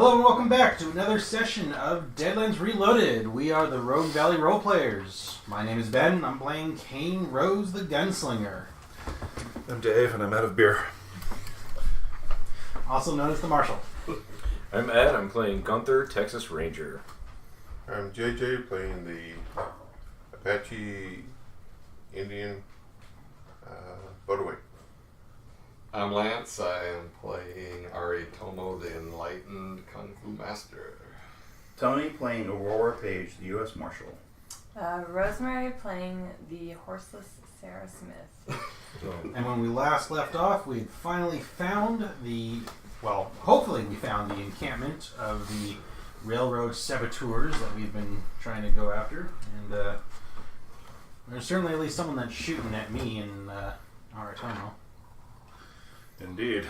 Hello and welcome back to another session of Deadlands Reloaded. We are the Rogue Valley Roleplayers. My name is Ben. I'm playing Kane Rose the Gunslinger. I'm Dave and I'm out of beer. Also known as the Marshal. I'm Ed. I'm playing Gunther, Texas Ranger. I'm JJ playing the Apache Indian Boataway. I'm Lance. I am playing Arroyo, the Enlightened Kung Fu Master. Tony playing Aurora Page, the U.S. Marshal. Rosemary playing the horseless Sarah Smith. And when we last left off, we had finally found hopefully we found the encampment of the railroad saboteurs that we've been trying to go after. And there's certainly at least someone that's shooting at me in Arroyo. Indeed.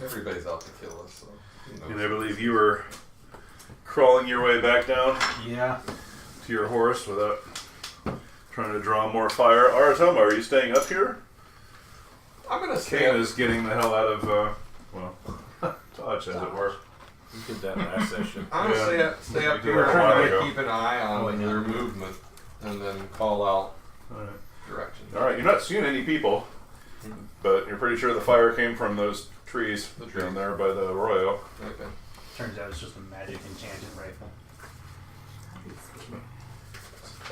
Everybody's out to kill us, so who knows? And I believe you were crawling your way back down Yeah. to your horse without trying to draw more fire. Aratomo, are you staying up here? I'm gonna stay Kane up. is getting the hell out of, Dodge, as it were. We did that last session. I'm gonna stay up We did here that a while and ago. keep an eye on their movement, and then call out directions. Alright, you're not seeing any people, but you're pretty sure the fire came from those trees down there by the Arroyo. Okay. Turns out it's just a magic enchanted rifle.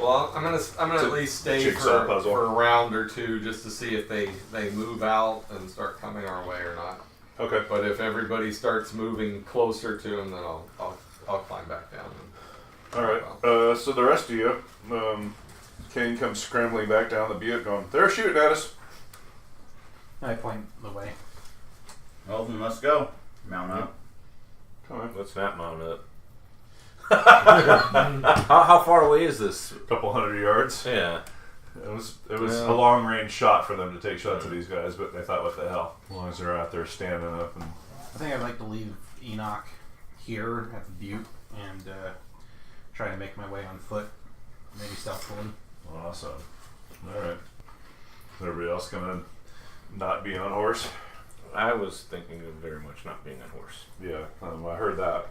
Well, I'm gonna at least stay jigsaw puzzle. for a round or two just to see if they move out and start coming our way or not. Okay. But if everybody starts moving closer to them, then I'll climb back down. Alright, so the rest of you, Kane comes scrambling back down the butte going, they're shooting at us. I point the way. Well, then let's go. Mount up. Come on. Let's not mount up. how far away is this? A couple hundred yards. Yeah. It was a long range shot for them to take shots at these guys, but they thought, what the hell? As long as they're out there standing up and I think I'd like to leave Enoch here at the butte and try to make my way on foot, maybe stealthily. awesome. Alright. Is everybody else gonna not be on horse? I was thinking of very much not being on horse. Yeah, I heard that.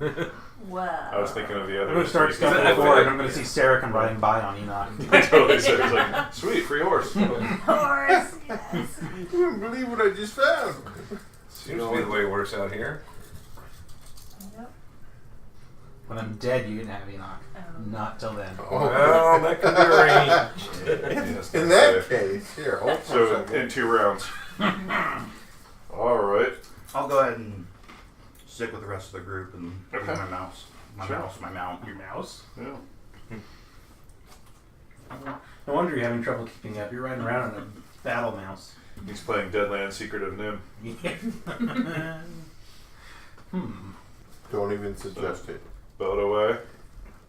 Whoa. I was thinking of the I'm other. going to start species. stealthily forward and I'm going to see Sarah come riding by on Enoch. I totally said, it's like, sweet, free horse. Horse, yes. You wouldn't believe what I just found. Seems to be the way it works out here. Yep. When I'm dead, you can have Enoch. Not till then. Well, that could be arranged. Yes, In that's that case, here, hold So, on. in 2 rounds. Alright. I'll go ahead and stick with the rest of the group and do Okay. my mouse. My mount. Your mouse? Yeah. No wonder you're having trouble keeping up. You're riding around on a battle mouse. He's playing Deadlands Secret of Nim. Don't even suggest it. Boat away.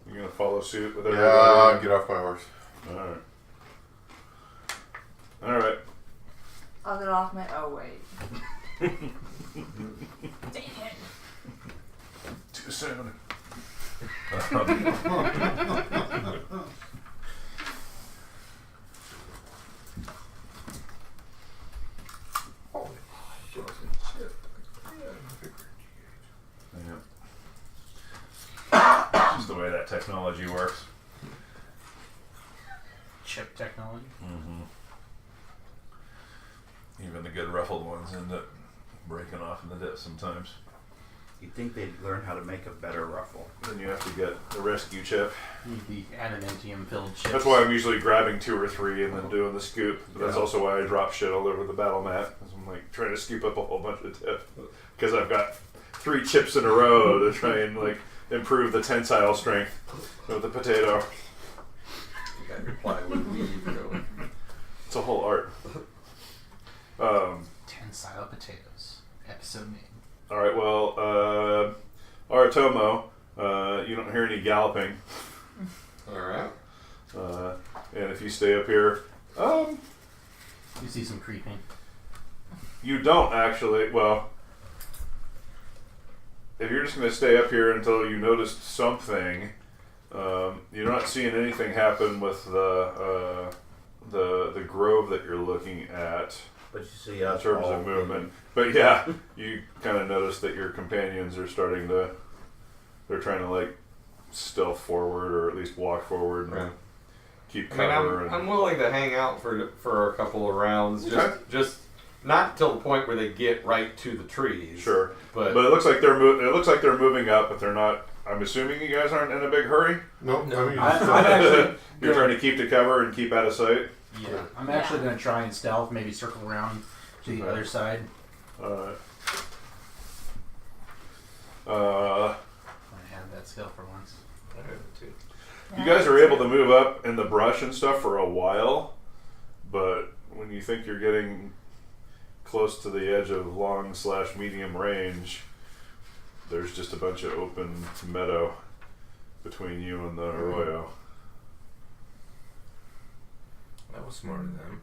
You're gonna follow suit with everybody? Yeah, get off my horse. Alright. Alright. I'll get off my. Oh, wait. Dang it. Too soon. Just the way that technology works. Chip technology. Mm-hmm. Even the good ruffled ones end up breaking off in the dip sometimes. You'd think they'd learn how to make a better ruffle. Then you have to get the rescue chip. The adamantium filled chips. That's why I'm usually grabbing 2 or 3 and then doing the scoop. But that's also why I drop shit all over the battle mat. 'Cause I'm like trying to scoop up a whole bunch of dip. Because I've got 3 chips in a row to try and like improve the tensile strength of the potato. You got your plywood weave going. It's a whole art. Tensile potatoes. Episode name. Alright, well, Aratomo, you don't hear any galloping. Alright. And if you stay up here, You see some creeping. you don't actually, well, if you're just going to stay up here until you notice something, you're not seeing anything happen with the grove that you're looking at. But you see in us terms all of movement. But yeah, you kind of notice that your companions are starting to they're trying to like stealth forward or at least walk forward and Right. keep I mean, cover. I'm willing to hang out for a couple of rounds, Okay. just not till the point where they get right to the trees. Sure, but it looks like they're it looks like they're moving up, but they're not. I'm assuming you guys aren't in a big hurry. Nope. No. I mean, I'm actually You're trying to keep to cover and keep out of sight. Yeah, I'm actually going to try and stealth, maybe circle around to the other side. Uh, I have that skill for once. I have it too. you guys are able to move up in the brush and stuff for a while, but when you think you're getting close to the edge of long/medium range, there's just a bunch of open meadow between you and the arroyo. That was smart of them.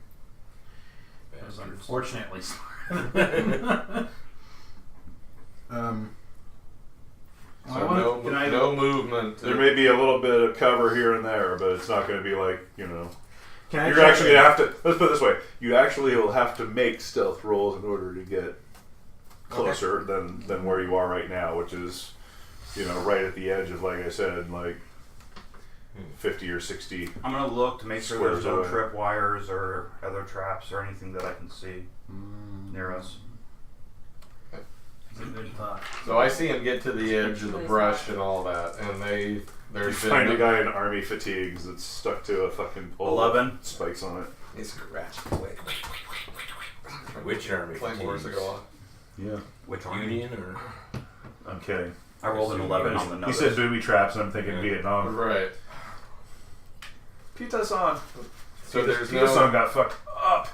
That was Bastards. unfortunately smart. so I wanna- can I- no movement. There may be a little bit of cover here and there, but it's not going to be like, Can I you're try actually going to have to, let's put it this way, you actually will have to make stealth rolls in order to get closer than where you are right now, which is, right at the edge of, like I said, like 50 or 60. I'm gonna look to make sure Squares there's no away. trip wires or other traps or anything that I can see near us. That's a good thought. So I see him get to the edge of the brush and all that, and You there's find a been guy in army fatigues that's stuck to a fucking pole 11. with spikes on it. he's scratching away. Which army? Claymores fatigues? to go on. Yeah. Which one? Union or? I'm kidding. I rolled an 11 on the He notice. said booby traps, and I'm thinking Yeah. Vietnam. Right. Pita-san. So there's Pita-san no. got fucked up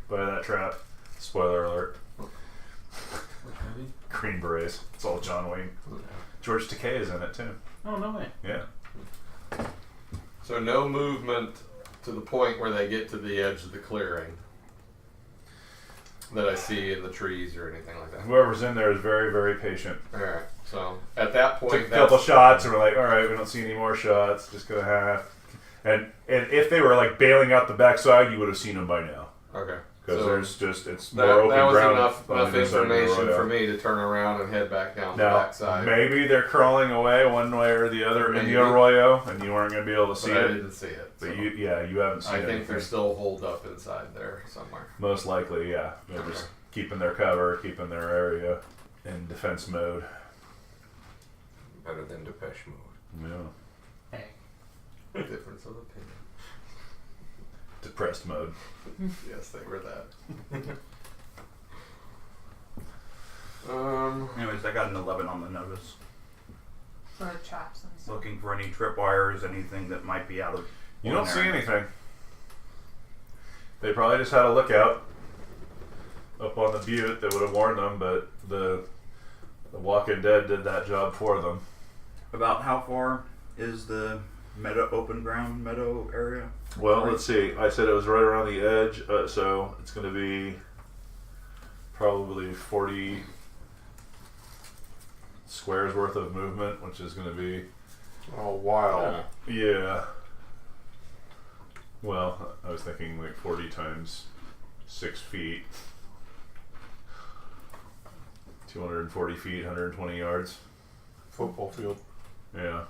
by that trap. Spoiler alert. Which movie? Green Berets. It's all John Wayne. George Takei is in it too. Oh, no way. Yeah. So no movement to the point where they get to the edge of the clearing that I see in the trees or anything like that. Whoever's in there is very, very patient. All right. So at that point, Took a couple shots, and we're like, all right, we don't see any more shots. Just gonna have. And if they were like bailing out the backside, you would have seen them by now. Okay. Because So there's just it's more that open was ground. enough on the inside of the information arroyo. for me to turn around and head back down the Now, backside. maybe they're crawling away one way or the other in Maybe. the arroyo, and you weren't going to be able to see but I it. didn't see it. But so you haven't seen I it. think they're still holed up inside there somewhere. Most likely, yeah. They're just keeping their cover, keeping their area in defense mode. Better than Depeche Mode. Yeah. Hey. Difference of opinion. Depressed mode. Yes, they were that. Anyways, I got an 11 on the notice. For the traps and stuff. Looking for any tripwires, anything that might be out of. You don't see ordinary. anything. They probably just had a lookout up on the butte that would have warned them, but the Walking Dead did that job for them. About how far is the open ground meadow area? Well, let's see. I said it was right around the edge, so it's going to be probably 40 squares worth of movement, which is going to be oh, wow. yeah. Well, I was thinking like 40 times 6 feet, 240 feet, 120 yards. Football field. Yeah,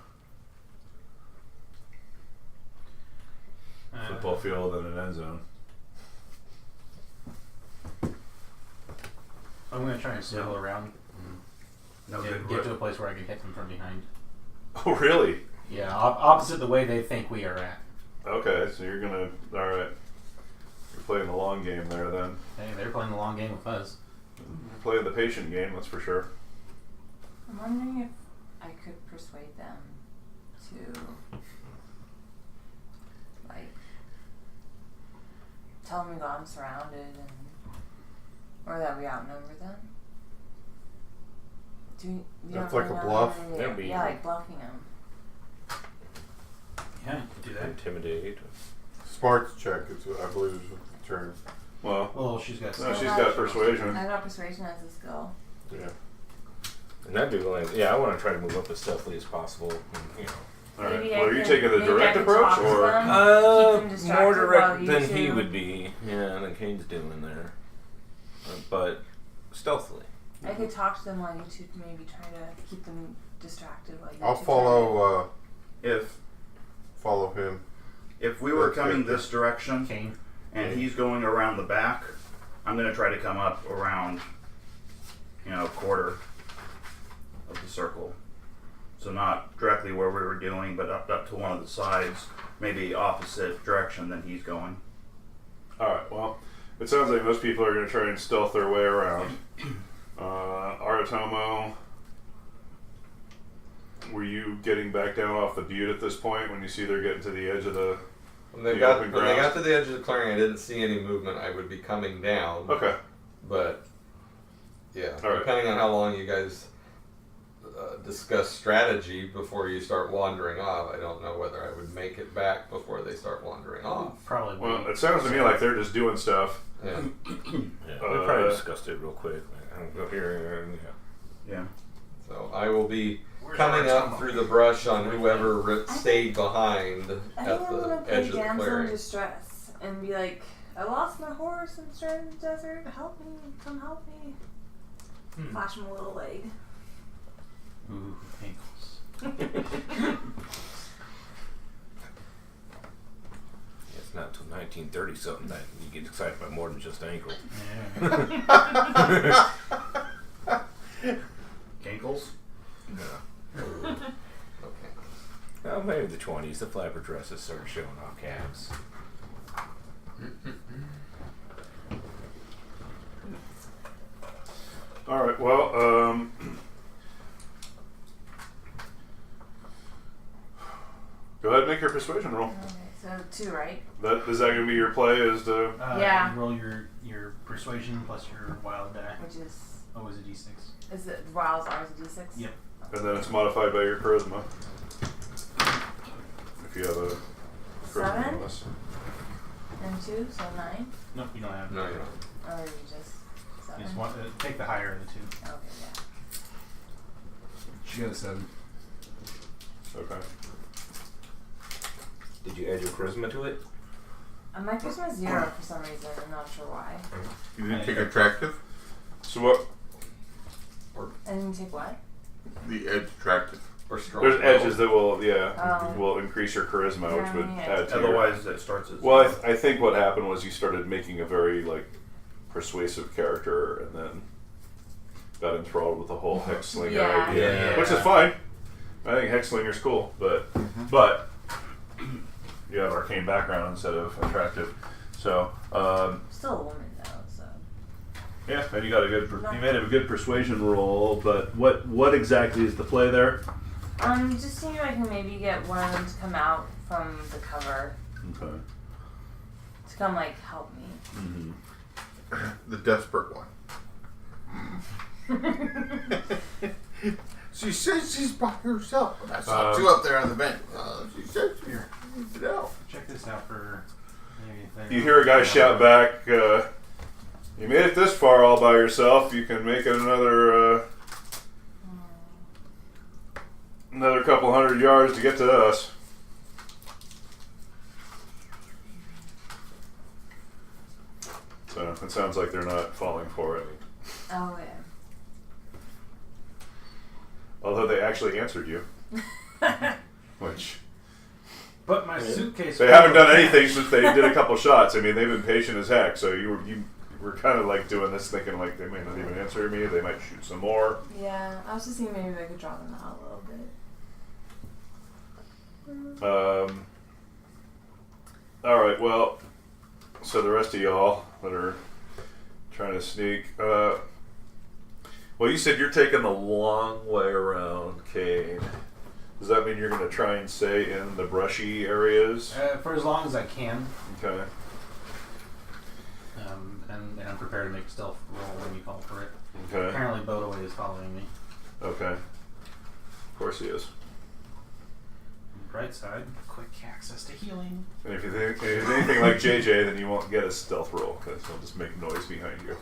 football field and an end zone. I'm going to try and circle around No and good get rip. to a place where I can hit them from behind. Oh, really? Yeah, opposite the way they think we are at. Okay, so you're gonna. All right. You're playing the long game there, then. Hey, they're playing the long game with us. You're playing the patient game, that's for sure. I'm wondering if I could persuade them to, like, tell them I'm surrounded and, or that we outnumber them. Do you That's don't like a really know bluff? how to- That'd be- yeah, like bluffing them. Yeah, you can do that. Intimidate. Smarts check, is, I believe, is the term. Well, Well, she's got. no, she's got persuasion. I got persuasion as a skill. Yeah. And I'd be willing. Yeah, I want to try to move up as stealthily as possible. And, you know. All right. Maybe I Well, are you can- taking the maybe I direct can approach, talk to or them. Keep them distracted More while direct you than he two- would be. Yeah, than Kane's doing there. But stealthily. I could talk to them while you two maybe try to keep them distracted while you I'll two follow. If Follow him. if we were That's coming good. this direction Kane. and he's going around the back, I'm gonna try to come up around, a quarter of the circle. So not directly where we were doing, but up to one of the sides, maybe opposite direction than he's going. Alright, well, it sounds like most people are going to try and stealth their way around. Aratomo, were you getting back down off the butte at this point when you see they're getting to the edge of the... When they The got open when they ground. got to the edge of the clearing, I didn't see any movement. I would be coming down. Okay. But yeah, All right. depending on how long you guys discuss strategy before you start wandering off, I don't know whether I would make it back before they start wandering off. Probably. Well, it sounds to me like they're just doing stuff. Yeah. Yeah, we probably discussed it real quick. I'll go here and Yeah. So I will be Where's coming our up Tomo? through the brush on whoever stayed behind I at think I'm gonna the play edge of the damsel in clearing. distress and be like, I lost my horse in the strange desert. Help me! Come help me! Flash him a little leg. Ooh, ankles. it's not until 1930 something that you get excited about more than just ankle. Yeah. Cankles? Yeah. Okay. Well, maybe the 20s, the flapper dresses started showing off calves. Alright, well, go ahead and make your persuasion roll. Okay, so 2, right? Is that going to be your play? Is to Yeah. You roll your persuasion plus your wild die. Which is Oh, is it d6? is it Wild's ours a d6? Yep. and then it's modified by your charisma. If you have a charisma 7 bonus. and 2, so 9. Nope, you don't have. No, you don't. Or you just 7. Just one, take the higher of the two. Okay, yeah. She got a 7. Okay. Did you add your charisma to it? My charisma is 0 for some reason. I'm not sure why. You didn't take attractive? So what? And you take what? The edge attractive. Or strong. There's will. edges that will, Oh. will increase your charisma, which would Yeah. add to your... Otherwise, it starts as. Well, I think what happened was you started making a very, persuasive character and then got enthralled with the whole Hexslinger Yeah. idea. Yeah. Which is fine. I think Hexslinger's cool, but you have arcane background instead of attractive. So, Still a woman though, so. yeah, and you got you made a good persuasion roll, but what exactly is the play there? You just see if I can maybe get one of them to come out from the cover Okay. to come help me. Mm-hmm. The desperate one. She says she's by herself. I saw two up there on the bench. She said she needs it out. Check this out for maybe. You hear a guy shout back, you made it this far all by yourself, you can make it another couple hundred yards to get to us. So it sounds like they're not falling for it. Oh yeah. Although they actually answered you. Which But my suitcase. they haven't done anything since they did a couple shots. I mean, they've been patient as heck. So you were kind of doing this, thinking they may not even answer me. They might shoot some more. Yeah, I was just thinking maybe I could draw them out a little bit. All right. Well, so the rest of y'all that are trying to sneak. Well, you said you're taking the long way around, Kane. Does that mean you're going to try and stay in the brushy areas? For as long as I can, Okay. and I'm prepared to make a stealth roll when you call for it. Okay. Apparently, Bodaway is following me. Okay. Of course he is. Bright side, quick access to healing. And if you think if you're anything like JJ, then you won't get a stealth roll because he'll just make noise behind you.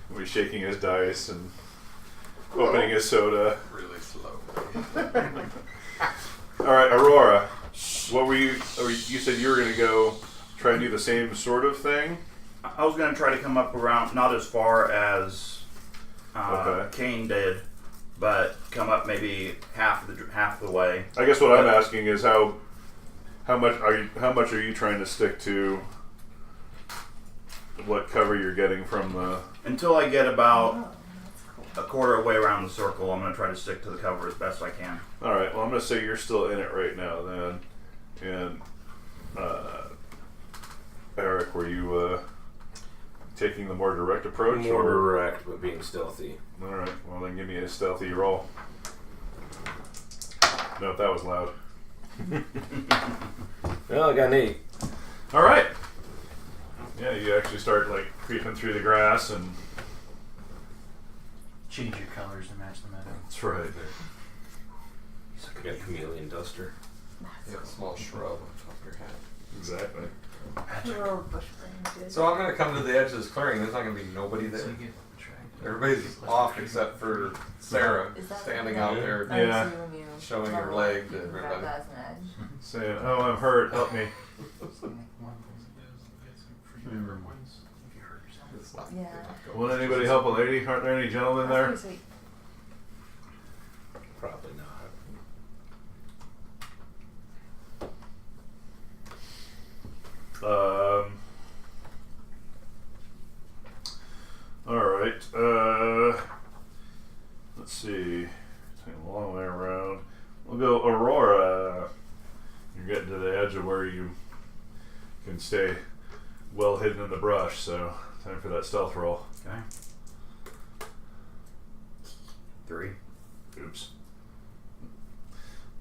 He'll be shaking his dice and opening his soda. Really slow. All right, Aurora. What were you? Or you said you were going to go try and do the same sort of thing. I was going to try to come up around, not as far as Okay. Kane did, but come up maybe half the way. I guess what I'm asking is how much are you trying to stick to what cover you're getting from the... Until I get about Oh, that's cool. a quarter way around the circle, I'm going to try to stick to the cover as best I can. Alright, well I'm going to say you're still in it right now then. And Eric, were you taking the more direct approach? More or? direct, but being stealthy. Alright, well then give me a stealthy roll. No, that was loud. Well, I got an 8. Alright. Yeah, you actually start like creeping through the grass and... Change your colors to match the meadow. That's right. I got a chameleon duster. You have a small shrub on top of your hat. Exactly. Little bush branches. So I'm gonna come to the edge of this clearing. There's not gonna be nobody there. Everybody's off except for Sarah, Is that standing what out that there is? Yeah. Oh, so when you showing her level leg up, to you can grab everybody. that as an edge. Saying, "Oh, I'm hurt. Help me." Remember once if you hurt yourself. It's not- Yeah. they're not going. Will anybody help a lady? Aren't there any gentlemen there? That's pretty Probably not. All right. Let's see. Take a long way around. We'll go Aurora. You're getting to the edge of where you can stay well hidden in the brush. So time for that stealth roll. Okay. 3. Oops.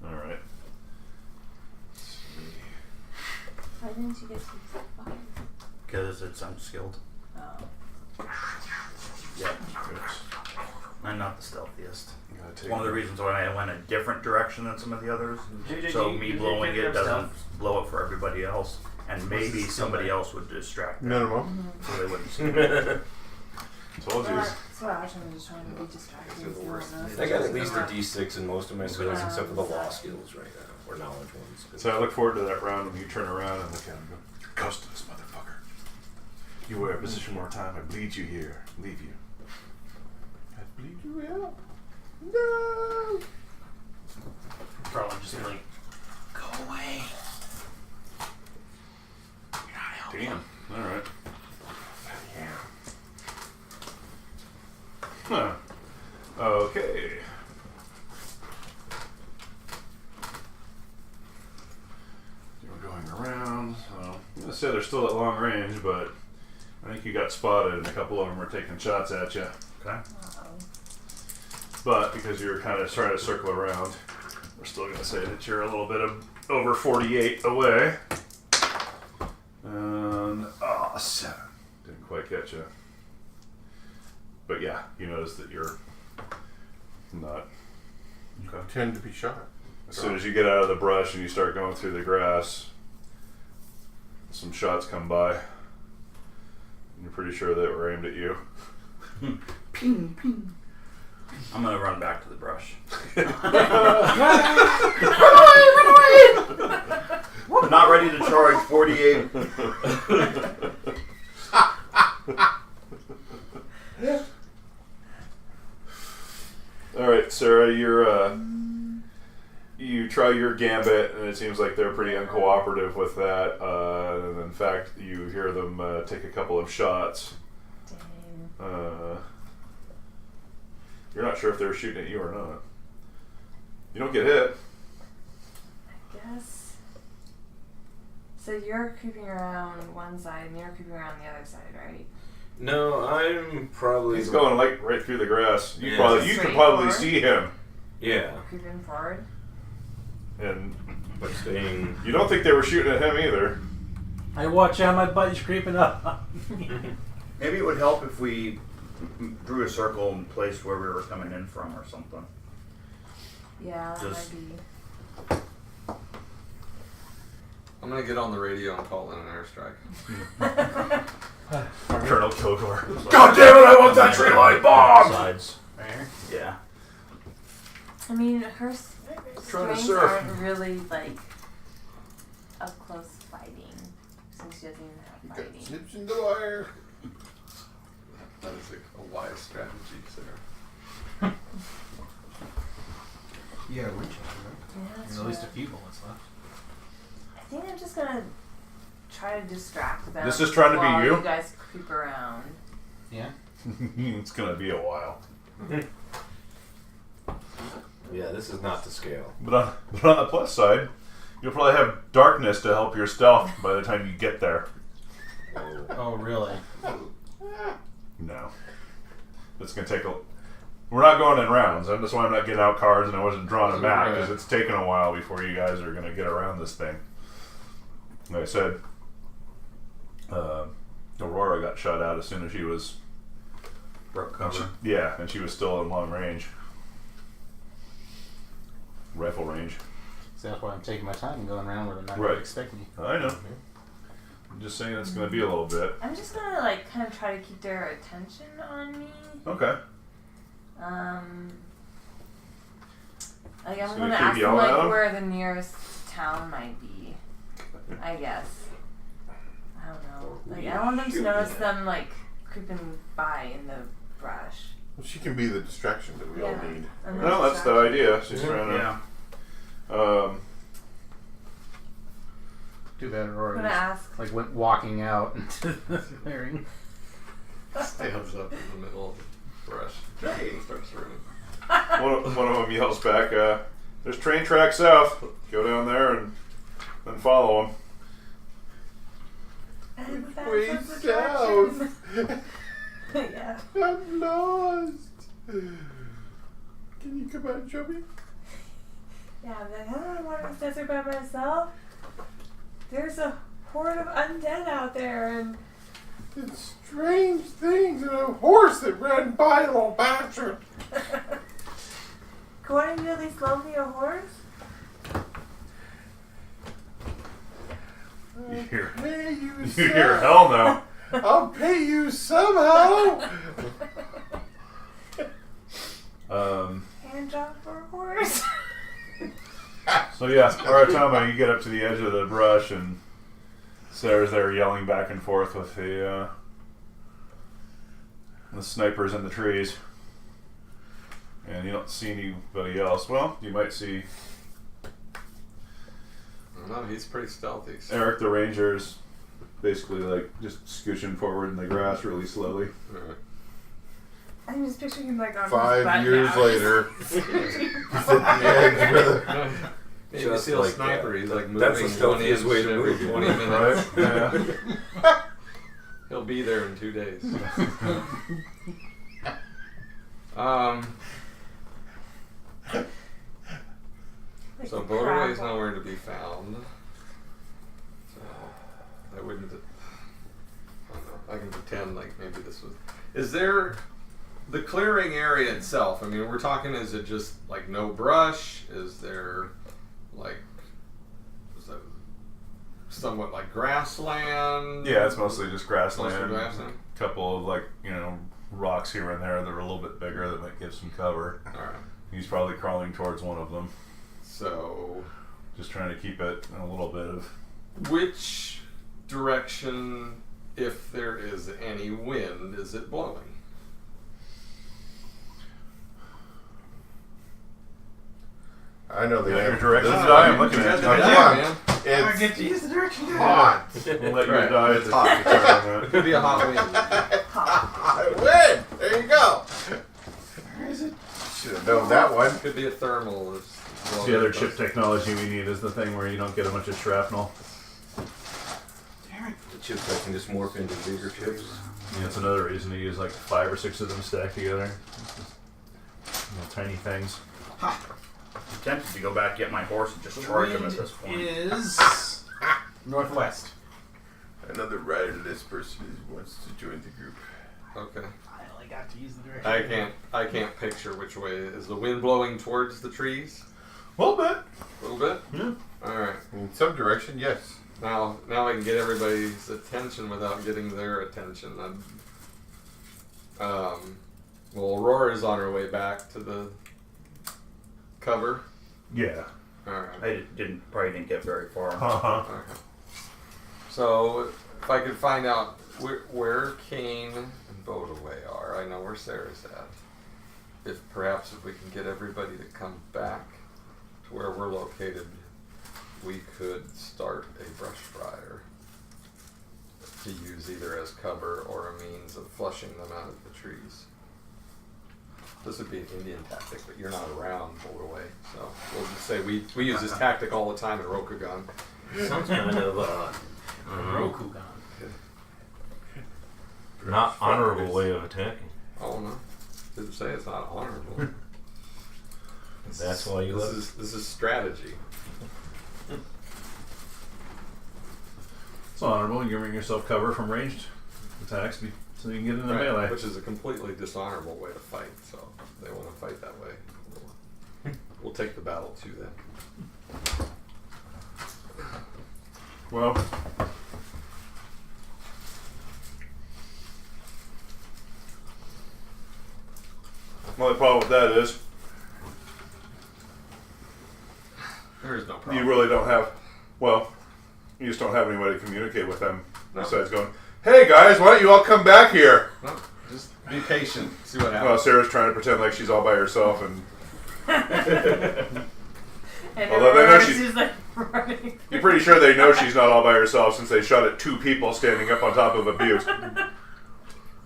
All right. Why didn't you get to 5? Because it's unskilled. Oh. Yeah. Oops. I'm not the stealthiest. You gotta It's take one of the it. reasons why I went a different direction than some of the others. Did So you- me did you blowing pick it up doesn't stuff? blow it for everybody else. And maybe still somebody there? else would distract them. Minimum. So they wouldn't see it. Told you. That's what I was just trying to be distracted. These are the so worst. no one knows I got what's at least a going on. D6 in most of my skills except for the law skills right now, or knowledge ones. So I look forward to that round when you turn around and look at him and go, "Ghost of this motherfucker. You were in position more time, I bleed you here. Leave you." I bleed you here? No! Probably just be like, go away. You're not helping. Damn. Alright. Huh. Okay. You're going around. So I'm gonna say they're still at long range, but I think you got spotted and a couple of them were taking shots at you. Okay. Uh-oh. But because you were kind of trying to circle around, we're still gonna say that you're a little bit of over 48 away. And 7. Didn't quite get you. But yeah, you notice that you're not. You tend to be shot. As soon as you get out of the brush and you start going through the grass, some shots come by. And you're pretty sure they were aimed at you. Ping, ping. I'm going to run back to the brush. I'm not ready to charge 48. All right, Sarah, you try your gambit, and it seems like they're pretty uncooperative with that. And in fact, you hear them take a couple of shots. Dang. You're not sure if they were shooting at you or not. You don't get hit. I guess. So you're creeping around one side and you're creeping around the other side, right? No, I'm probably. He's going like right through the grass. You Yeah. can Straight probably forward? see him, Yeah, Creeping forward? and but staying. you don't think they were shooting at him either. I watch out, my butt's creeping up. Maybe it would help if we drew a circle and placed where we were coming in from or something. Yeah, that Just- might be. I'm gonna get on the radio and call in an airstrike. Colonel Kilgore. God damn it, I want that tree line bomb! Sides. Yeah. I mean, her Trying to strengths surf. aren't really like up close fighting, since she doesn't even have fighting. Slips in the wire. That is a wise strategy, Sarah. You got a Winchester, right? Yeah, that's And at least a right. few bullets left. I think I'm just gonna try to distract them. This is trying to be while you? You guys creep around. Yeah. It's gonna be a while. Yeah, this is not to scale. But on the plus side, you'll probably have darkness to help your stealth by the time you get there. Oh, really? No. It's gonna take a. We're not going in rounds. That's why I'm not getting out cards and I wasn't drawing a map because it's taken a while before you guys are gonna get around this thing. Like I said, Aurora got shot out as soon as she was. Broke cover. Yeah, and she was still in long range. Rifle range. So that's why I'm taking my time and going around where they're not Right. going to expect me. I know. I'm just saying it's going to be a little bit. I'm just gonna like kind of try to keep their attention on me. Okay. Like I'm So gonna keep ask them yelling at like 'em? where the nearest town might be. I guess. I don't know. Like I don't want them to notice them like creeping by in the brush. Well, she can be the distraction that we all Yeah. need. And No, that's the idea. She's trying to. Yeah. Too bad I'm Aurora gonna just, ask. like went walking out into the clearing. Stands up in the middle of the brush and starts running. One of them yells back, "There's train track south. Go down there and then follow them." Way That's the south. direction. Yeah. I'm lost. Can you come out and show me? Yeah, I'm like, I don't want this desert by myself. There's a horde of undead out there, and It's strange things and a horse that ran by, little bastard. can you at least loan me a horse? You hear? Pay you You hear? Hell no. I'll pay you somehow. Hand job for a horse. So yeah, Aratama, you get up to the edge of the brush and Sarah's there yelling back and forth with the snipers in the trees. And you don't see anybody else. Well, you might see No, he's pretty stealthy. So. Eric the Ranger's basically like just scooching forward in the grass really slowly. Alright. I'm just picturing him like on his 5 butt years now. later, he's at the edge with a Maybe Just see a like sniper. that. He's like That's moving the 1 inch stealthiest way to every move. 20 minutes. Yeah. He'll be there in 2 days. Like So a Bodaway is crab. nowhere to be found. So I wouldn't. I don't know. I can pretend like maybe this was. Is there the clearing area itself? I mean, we're talking. Is it just like no brush? Is there like is that somewhat like grassland? Yeah, it's mostly just grassland. Mostly grassland? A couple of like, rocks here and there that are a little bit bigger that might give some cover. All right. He's probably crawling towards one of them. So Just trying to keep it in a little bit of. which direction, if there is any wind, is it blowing? I know the Yeah, your answer. directions This is die. I'm why- looking at you. Come Yeah, on. man. It's get to use the direction hot. We'll let Right. you die. It's hot. Determine It could be a hot wind. I win. There you go. Where is it? Should have known that one. It could be a thermal. That's the other chip technology we need is the thing where you don't get a bunch of shrapnel. Damn it. The chips that can just morph into bigger chips. Yeah, that's another reason to use like 5 or 6 of them stacked together. Little tiny things. I'm tempted to go back, get my horse, and just charge him at Wind this point. is northwest. Another riderless person wants to join the group. Okay. I only got to use the direction. I can't picture which way. Is the wind blowing towards the trees? A little bit. A little bit? Yeah. Alright. In some direction, yes. Now I can get everybody's attention without getting their attention. Well, Aurora's on her way back to the cover. Yeah. Alright. I probably didn't get very far. Uh-huh. Okay. So, if I could find out where Kane and Bodaway are, I know where Sarah's at. If we can get everybody to come back where we're located, we could start a brush fryer to use either as cover or a means of flushing them out of the trees. This would be an Indian tactic, but you're not around Boulderway, so we'll just say we use this tactic all the time in Rokugan. Sounds kind of Rokugan. not honorable way of attacking. Oh no, didn't say it's not honorable. That's why you This love is strategy. It's honorable. You're giving yourself cover from ranged attacks so you can get in the melee. Which is a completely dishonorable way to fight. So if they want to fight that way, we'll take the battle to them. Well, the only problem with that is There is no problem. you really don't have, well, you just don't have anybody to communicate with them No. besides going, hey guys, why don't you all come back here? No, just be patient. See what Well, happens. Sarah's trying to pretend like she's all by herself, and And Although they know she's like running. you're pretty sure they know she's not all by herself since they shot at 2 people standing up on top of a butte.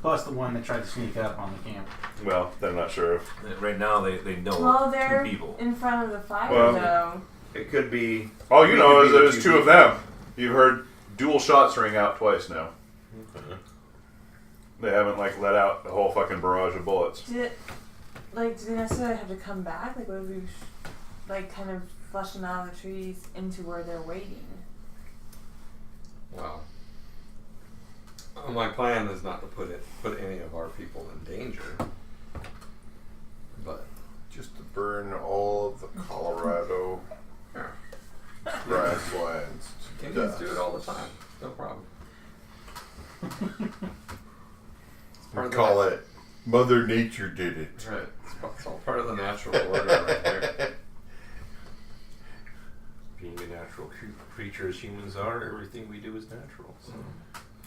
Plus the one that tried to sneak up on the camp. Well, they're not sure if. Right now, they know Well, they're 2 people. in front of the fire, Well, though. It could be. All you it know could is be the there's 2 of people. them. You've heard dual shots ring out twice now. Okay. They haven't let out the whole fucking barrage of bullets. Do they necessarily have to come back? Like, what if we kind of flush them out of the trees into where they're waiting? Well, my plan is not to put any of our people in danger, but Just to burn all of the Colorado grasslands to Indians dust. do it all the time. No problem. We call it Mother Nature did it. That's right. It's all part of the natural order right there. Being a natural creature as humans are, everything we do is natural. So.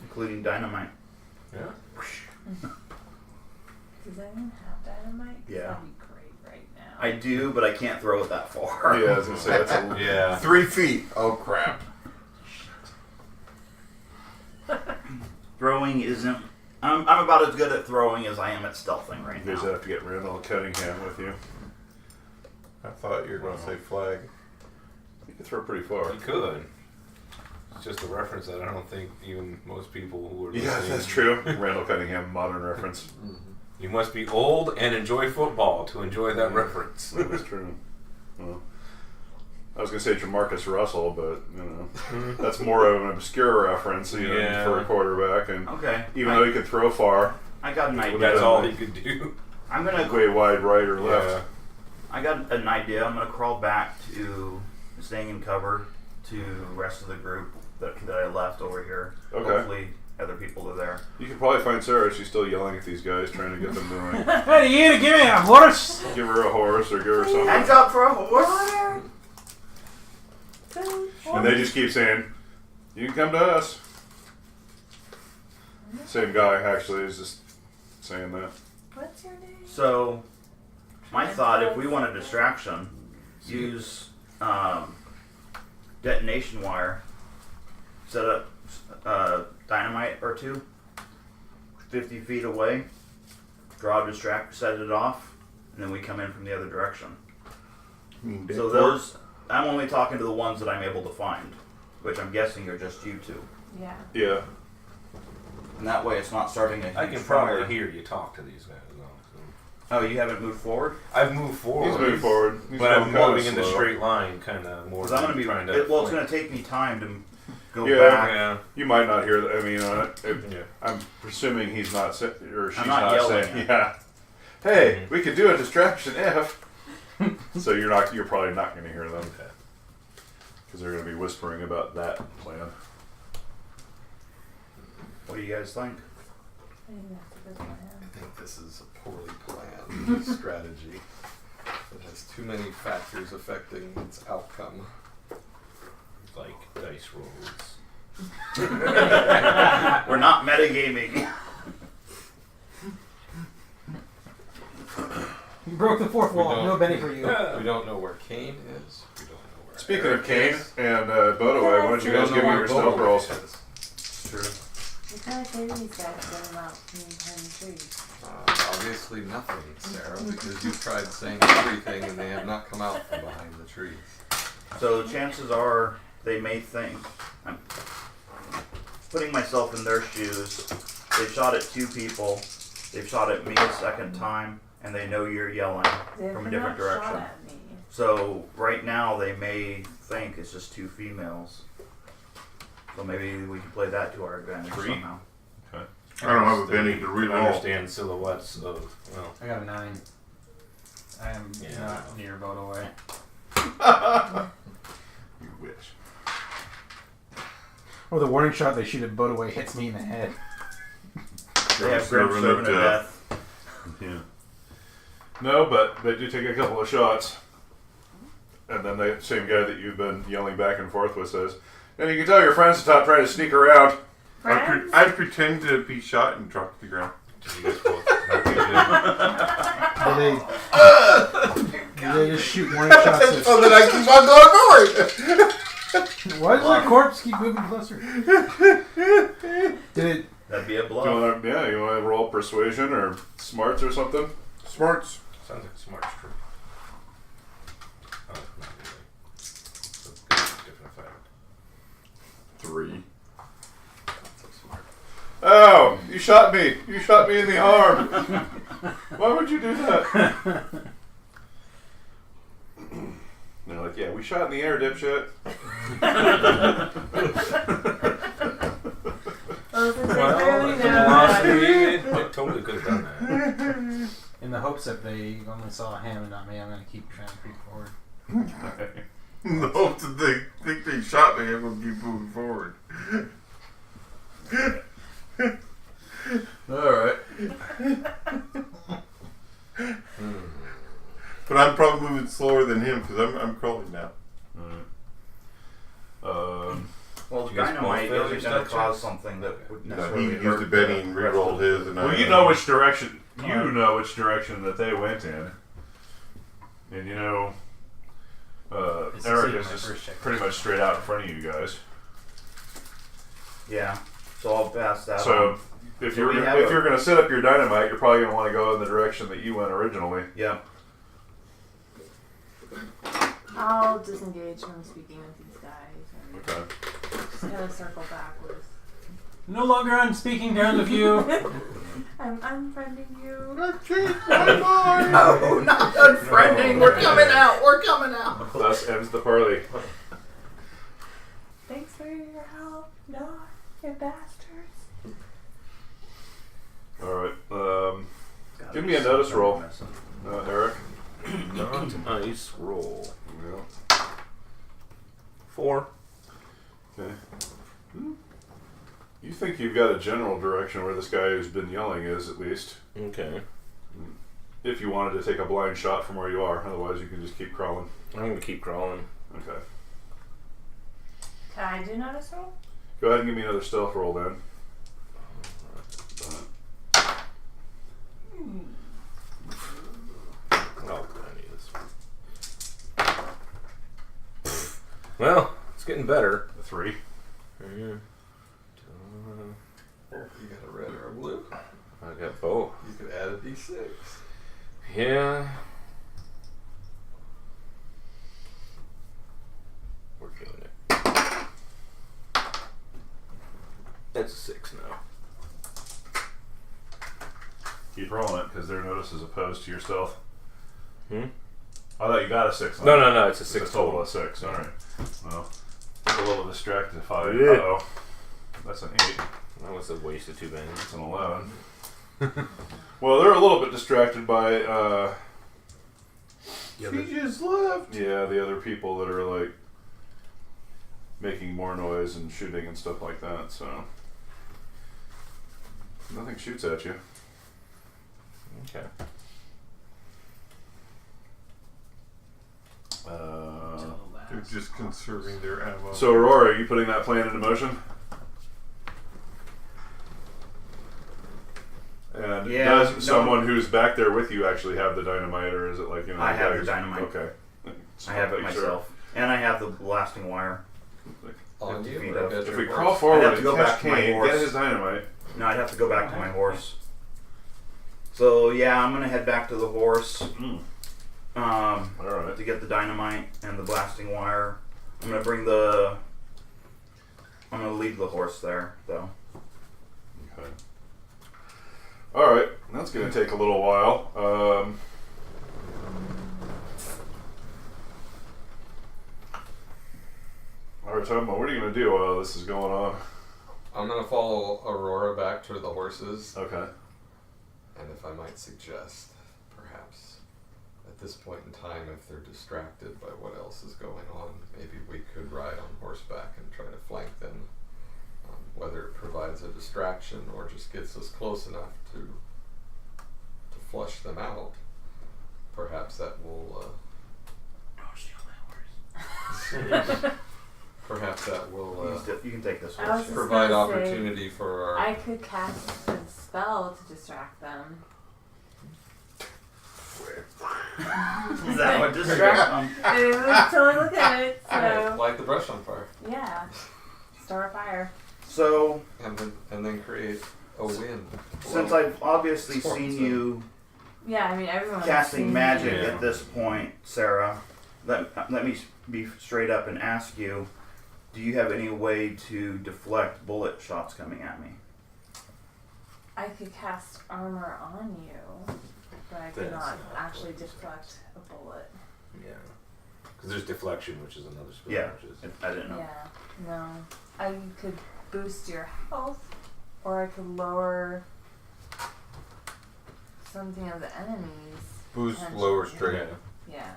Including dynamite. Yeah. Does anyone have dynamite? Yeah. That'd be great right now. I do, but I can't throw it that far. Yeah, I was gonna say that's a Yeah. 3 feet. Oh crap. Throwing isn't. I'm about as good at throwing as I am at stealthing right You guys now. have to get Randall Cunningham with you. I thought you were going to say flag. You can throw pretty far. You could. It's just a reference that I don't think even most people who are Yeah, listening. that's true. Randall Cunningham, modern reference. You must be old and enjoy football to enjoy that reference. That's true. Well, I was gonna say Jamarcus Russell, but that's more of an obscure reference, Yeah. for a quarterback. And Okay. even though he could throw far, I got an idea. That's all he could do. I'm gonna. way wide right or left. Yeah. I got an idea. I'm gonna crawl back to staying in cover to the rest of the group that I left over here. Okay. Hopefully, other people are there. You can probably find Sarah. She's still yelling at these guys, trying to get them to Hey, you give me a horse? give her a horse or give her something. Hands up for a horse. Water. And they just keep saying, "You can come to us." Same guy actually is just saying that. What's your name? So, my thought: if we want a distraction, use detonation wire. Set up dynamite or 2, 50 feet away. Draw a distract, set it off, and then we come in from the other direction. So those, I'm only talking to the ones that I'm able to find, which I'm guessing are just you 2. Yeah. Yeah. And that way, it's not starting a huge I can fire. probably hear you talk to these guys. Though, so. Oh, you haven't moved forward? I've moved forward. He's moving forward. He's But I'm going kinda moving in the slow. straight line, kind of more. Because I'm than going to be. trying to. Well, it's going to take me time to go Yeah. back. Yeah. You might not hear that. I mean, Yeah. I'm presuming he's not or she's I'm not yelling saying, it. yeah. Hey, we could do a distraction if. So you're probably not going to hear them because they're going to be whispering about that plan. What do you guys think? I think that's a good plan. I think this is a poorly planned strategy. It has too many factors affecting its outcome. Like dice rolls. We're not metagaming. You broke the fourth wall. No Benny for you. We don't know where Kane is. We don't know where Speaking Eric of Kane is. and Bodaway, why don't you We guys don't give know me where your stealth Bodaway rolls? is. It's true. What kind of things these guys get them out behind the trees? Obviously nothing, Sarah, because you've tried saying everything and they have not come out from behind the trees. So chances are they may think I'm putting myself in their shoes. They've shot at 2 people. They've shot at me a second time, and they know you're yelling They've from a not different direction. shot at me. So right now they may think it's just 2 females. So maybe we can play that to our advantage 3? somehow. Okay. I don't have a penny to read all. Understand silhouettes of, well, I got a 9. I am Yeah. not near boat away. You wish. Oh, the warning shot they shoot at boat away hits me in the head. They have grim servant of death. Yeah. No, but they do take a couple of shots. And then the same guy that you've been yelling back and forth with says, and you can tell your friends to stop trying to sneak around. Friends? I'd pretend to be shot and drop to the ground. you guys both Do they just shoot warning shots at... So that I keep on going forward. Why does the corpse keep moving closer? Did it... That'd be a You bluff. want to roll persuasion or smarts or something? Smarts. Sounds like a smart tree. Oh, not really. So different effect. 3. So smart. Oh, you shot me. You shot me in the arm. Why would you do that? And they're like, yeah, we shot in the air, dipshit. Well, since they Well, clearly the know velocity, they totally could have done that. In the hopes that they only saw him and not me, I'm going to keep trying to creep forward. In the hopes that they think they shot me, I'm going to keep moving forward. Alright. But I'm probably moving slower than him because I'm crawling now. Well, the You guys dynamite both fail isn't your going to stealth cause checks? something that would He necessarily used hurt the Benny and the rest re-rolled of his, and well, I. you know which direction. You know which direction that they went in. And you know, It's Eric the is same just first check. pretty much straight out in front of you guys. Yeah. So I'll pass that So on. if Do you're we gonna, have if a- you're going to set up your dynamite, you're probably going to want to go in the direction that you went originally. Yeah. I'll disengage from speaking with these guys and Okay. just kind of circle backwards. No longer on speaking terms with you. I'm unfriending you. No, not unfriending. We're coming out. We're coming out. Thus ends the parley. Thanks for your help. No, you bastards. All right. Give me a notice roll, Eric. Nice roll. Yeah. 4. Okay. You think you've got a general direction where this guy who's been yelling is, at least. Okay. If you wanted to take a blind shot from where you are, otherwise you can just keep crawling. I'm going to keep crawling. Okay. Can I do notice roll? Go ahead and give me another stealth roll then. Oh, I need this. Well, it's getting better. A 3. Yeah. You got a red or a blue? I got both. You could add a d6. Yeah. We're doing it. That's a 6 now. Keep rolling it because their notice is opposed to your stealth. Hmm? I thought you got a 6. No, it's a It's 6 a total total. of 6. Alright. Well, I'm a little distracted. Yeah. Uh-oh. That's an 8. That was a waste of 2 bands. That's an 11. Well, they're a little bit distracted by, He just left. yeah, the other people that are, like, making more noise and shooting and stuff like that, so. Nothing shoots at you. Okay. They're just conserving their ammo. So, Aurora, are you putting that plan into motion? And Yeah, does no. someone who's back there with you actually have the dynamite, or is it like, you know? I have the guys- dynamite. Okay. I have it Make sure. myself, and I have the blasting wire. On 50 you? feet Or up. against If your we horse? crawl forward I'd have to and go catch back to my Kane, horse. get his dynamite. No, I'd have to go back to my horse. So yeah, I'm gonna head back to the horse. All right. To get the dynamite and the blasting wire. I'm gonna leave the horse there though. Okay. All right. That's going to take a little while. All right, Tom, what are you going to do while this is going on? I'm gonna follow Aurora back to the horses, Okay. and if I might suggest, perhaps at this point in time, if they're distracted by what else is going on, maybe we could ride on horseback and try to flank them. Whether it provides a distraction or just gets us close enough to flush them out, perhaps that will. Don't steal my horse. Perhaps that will You can take this I was horse. just provide gonna say, opportunity for our. I could cast a spell to distract them. Is that what distract? They would totally look at it, so Light the brush on fire, yeah. Start a fire. So and then create a wind. since I've obviously seen you Yeah, I mean everyone's casting seen magic me. at this point, Sarah, let me be straight up and ask you: do you have any way to deflect bullet shots coming at me? I could cast armor on you, but I could That's not not actually close. deflect a bullet. Yeah. Because there's deflection, which is another spell. Yeah, Which is, I didn't know. Yeah, no. I could boost your health, or I could lower something of the enemies. Boost potential. lower strength. Yeah.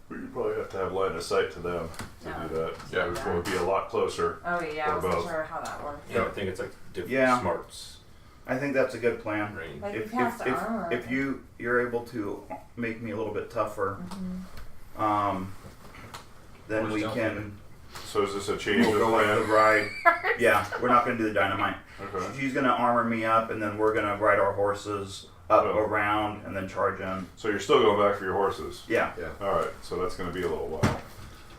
But you probably have to have line of sight to them to No. do that. Yeah. Which would be a lot closer. Oh yeah, I Or wasn't both. sure how that worked. yeah, I think it's like different Yeah. smarts I think that's a good plan. range. Like If cast armor. if you're able to make me a little bit tougher, then More we stealthy. can So is this a change we'll of go with the plan? ride. Yeah, we're not gonna do the dynamite. Okay. She's gonna armor me up, and then we're gonna ride our horses up Oh. around and then charge in. So you're still going back for your horses? Yeah. All right. So that's going to be a little while.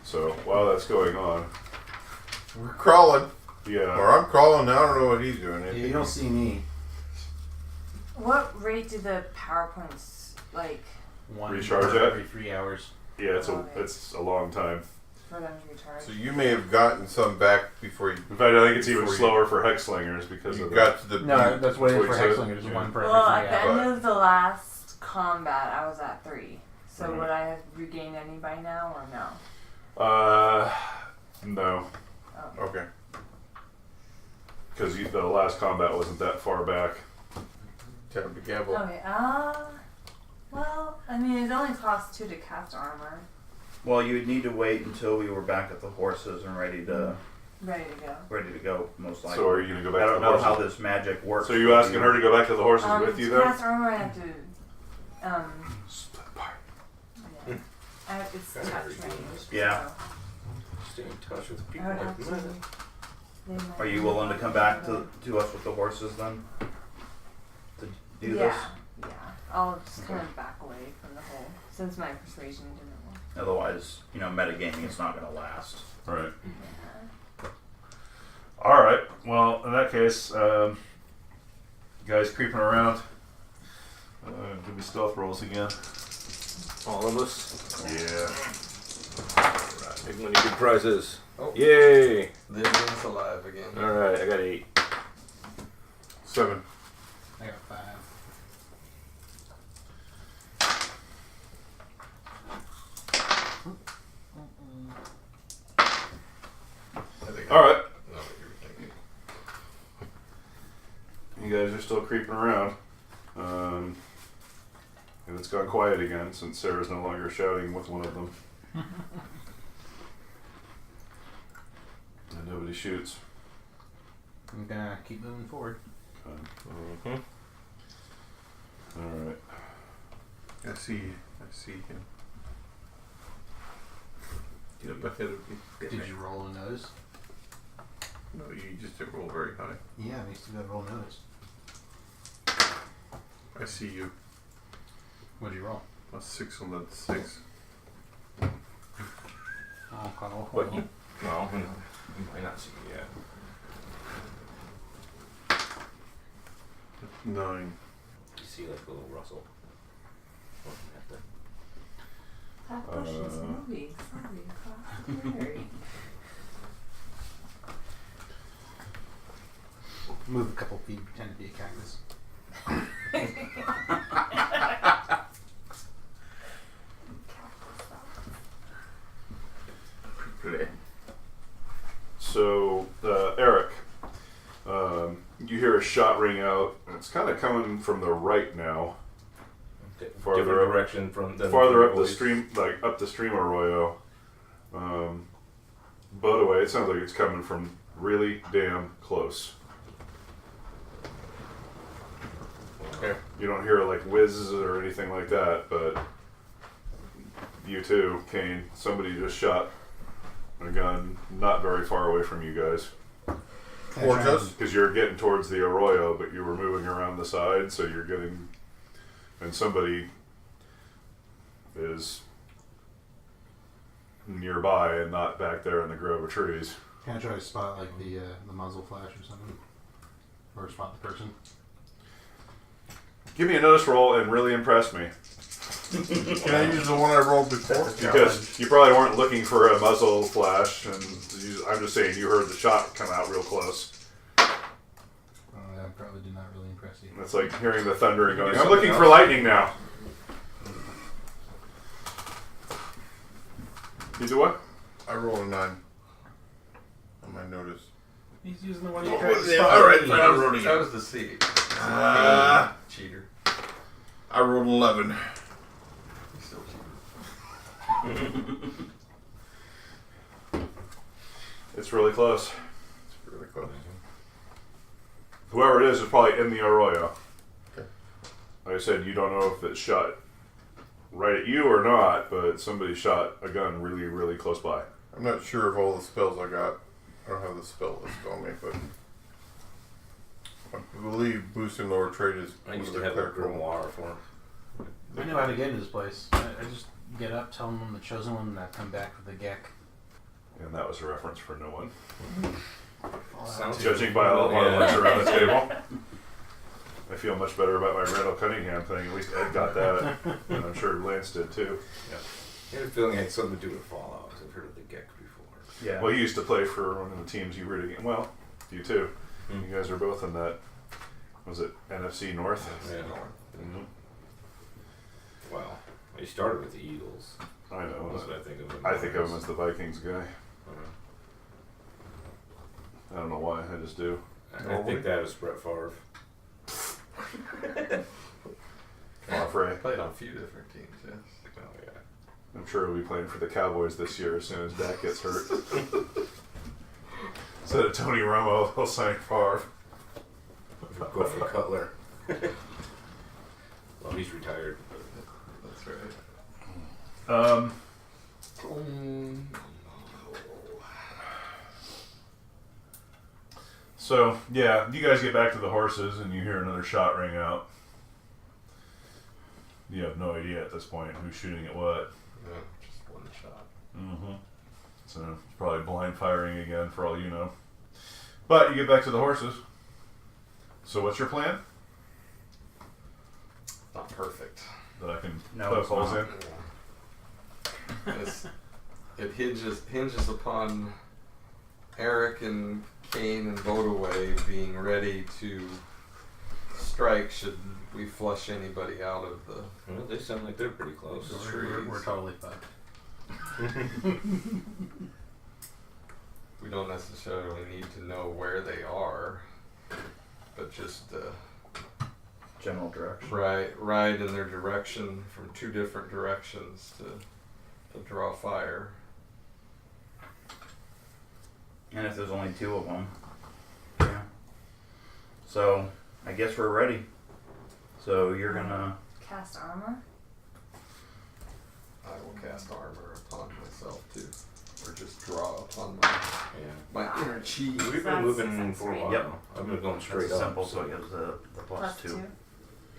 So while that's going on, We're crawling. yeah. Or I'm crawling. I don't know what he's doing. Yeah, you don't see me. What rate do the PowerPoints like One Recharge for that? every 3 hours. Yeah, it's a long time. for them to recharge? So you may have gotten some back before you In fact, I think it's even Before you- slower for hex slingers because of got to the No, butte. that's what it is for Wait, so- Hexlingers. yeah. One per Well, every at 3 the hours. end of the last combat, I was at 3. So Right. would I have regained any by now or no? No, Oh. Okay. because the last combat wasn't that far back. Time to gamble. Okay. Well, I mean, it only costs 2 to cast armor. Well, you would need to wait until we were back at the horses and ready to Ready to go. most likely. So are you going to go I back to don't the know horses? how this magic works. So are you asking her to go back to the horses with you to then? cast armor, I have to. Split apart. Yeah. It's touch range. Yeah. So Stay in touch with I people would like have to. mine. Are they might you be willing to able come back do to us with the horses then? To do yeah, this? Yeah. I'll just kind of back away from the whole, since my persuasion didn't work. Otherwise, metagaming is not going to last. Right. Yeah. All right. Well, in that case, you guys creeping around. Give me stealth rolls again. All of us. Yeah. Alright, big money, big prizes. Oh. Yay! Living's alive again. Alright, I got 8. 7. I got 5. I think All right. I know what you were thinking. You guys are still creeping around. And it's gone quiet again since Sarah's no longer shouting with one of them. And nobody shoots. I'm gonna keep moving forward. Mm-hmm. Alright. I see him. Get up ahead of me. Did you roll a nose? No, you just didn't roll very high. Yeah, it makes you gotta roll notice. I see you. What did you roll? A 6 on the 6. Oh, But you, well, you might not see me yet. 9. You see like a little rustle. That bush is moving slowly across the prairie. Move a couple feet, pretend to be a cactus. So, Eric, you hear a shot ring out, and it's kind of coming from the right now. Farther Different up, direction from the farther up the boys. stream, like up the stream Arroyo. By the way, it sounds like it's coming from really damn close. Okay. You don't hear like whizzes or anything like that, but you too, Kane. Somebody just shot a gun not very far away from you guys. Towards us? Because you're getting towards the Arroyo, but you were moving around the side, so you're getting. And somebody is nearby and not back there in the grove of trees. Can I try to spot like the muzzle flash or something? Or spot the person? Give me a notice roll and really impress me. Can I use the one I rolled before? Because you probably weren't looking for a muzzle flash, and I'm just saying you heard the shot come out real close. That probably did not really impress you. It's like hearing the thunder and going, do I'm something looking for else? lightning now. You do what? I rolled a 9 on my notice. He's using the one you Oh, tried to yeah, spot. alright, fine, I'm rolling That it. was the C. Cheater. I rolled 11. You still cheater. It's really close. It's really close. Whoever it is probably in the Arroyo. Okay. Like I said, you don't know if it's shot right at you or not, but somebody shot a gun really, really close by. I'm not sure of all the spells I got. I don't have the spell list on me, but I believe boosting lower trade is I one used of to the have a clerical. grimoire for him. I know how to get into this place. I just get up, tell them I'm the chosen one, and I come back with the Gek. And that was a reference for no one. Sounds Judging by all the Yeah. ones around the table. I feel much better about my Randall Cunningham thing. At least Ed got that. And I'm sure Lance did too. I had a feeling it had something to do with Fallout. I've heard of the Gek before. Yeah. Well, you used to play for one of the teams you root against. Well, you too. Mm. You guys are both in that. Was it NFC North? Yeah. Mhm. Well, he started with the Eagles. I know. That's what I think of him. I think of him as the Vikings guy. I don't know why. I just do. I think that was Brett Favre. Favre. Played on a few different teams, yes. Oh yeah. I'm sure he'll be playing for the Cowboys this year as soon as Dak gets hurt. Instead of Tony Romo, he'll sign Favre. Go for Cutler. Well, he's retired. That's right. So, yeah, you guys get back to the horses and you hear another shot ring out. You have no idea at this point who's shooting at what. Yeah, just one shot. Mm-hmm. So, it's probably blind firing again for all you know. But you get back to the horses. So, what's your plan? Not perfect. That I can No, poke it's holes not. in? It hinges upon Eric and Kane and Vodaway being ready to strike should we flush anybody out of the Well, they sound like they're pretty close. We're totally fucked. we don't necessarily need to know where they are, but just General direction. ride in their direction from two different directions to draw fire. And if there's only 2 of them. Yeah. So, I guess we're ready. So, you're gonna. Cast armor? I will cast armor upon myself too. We're just draw upon my inner chi. We've been That's moving for a success while. rate. Yep. I've been going straight That's up. simple, so it gives the plus two.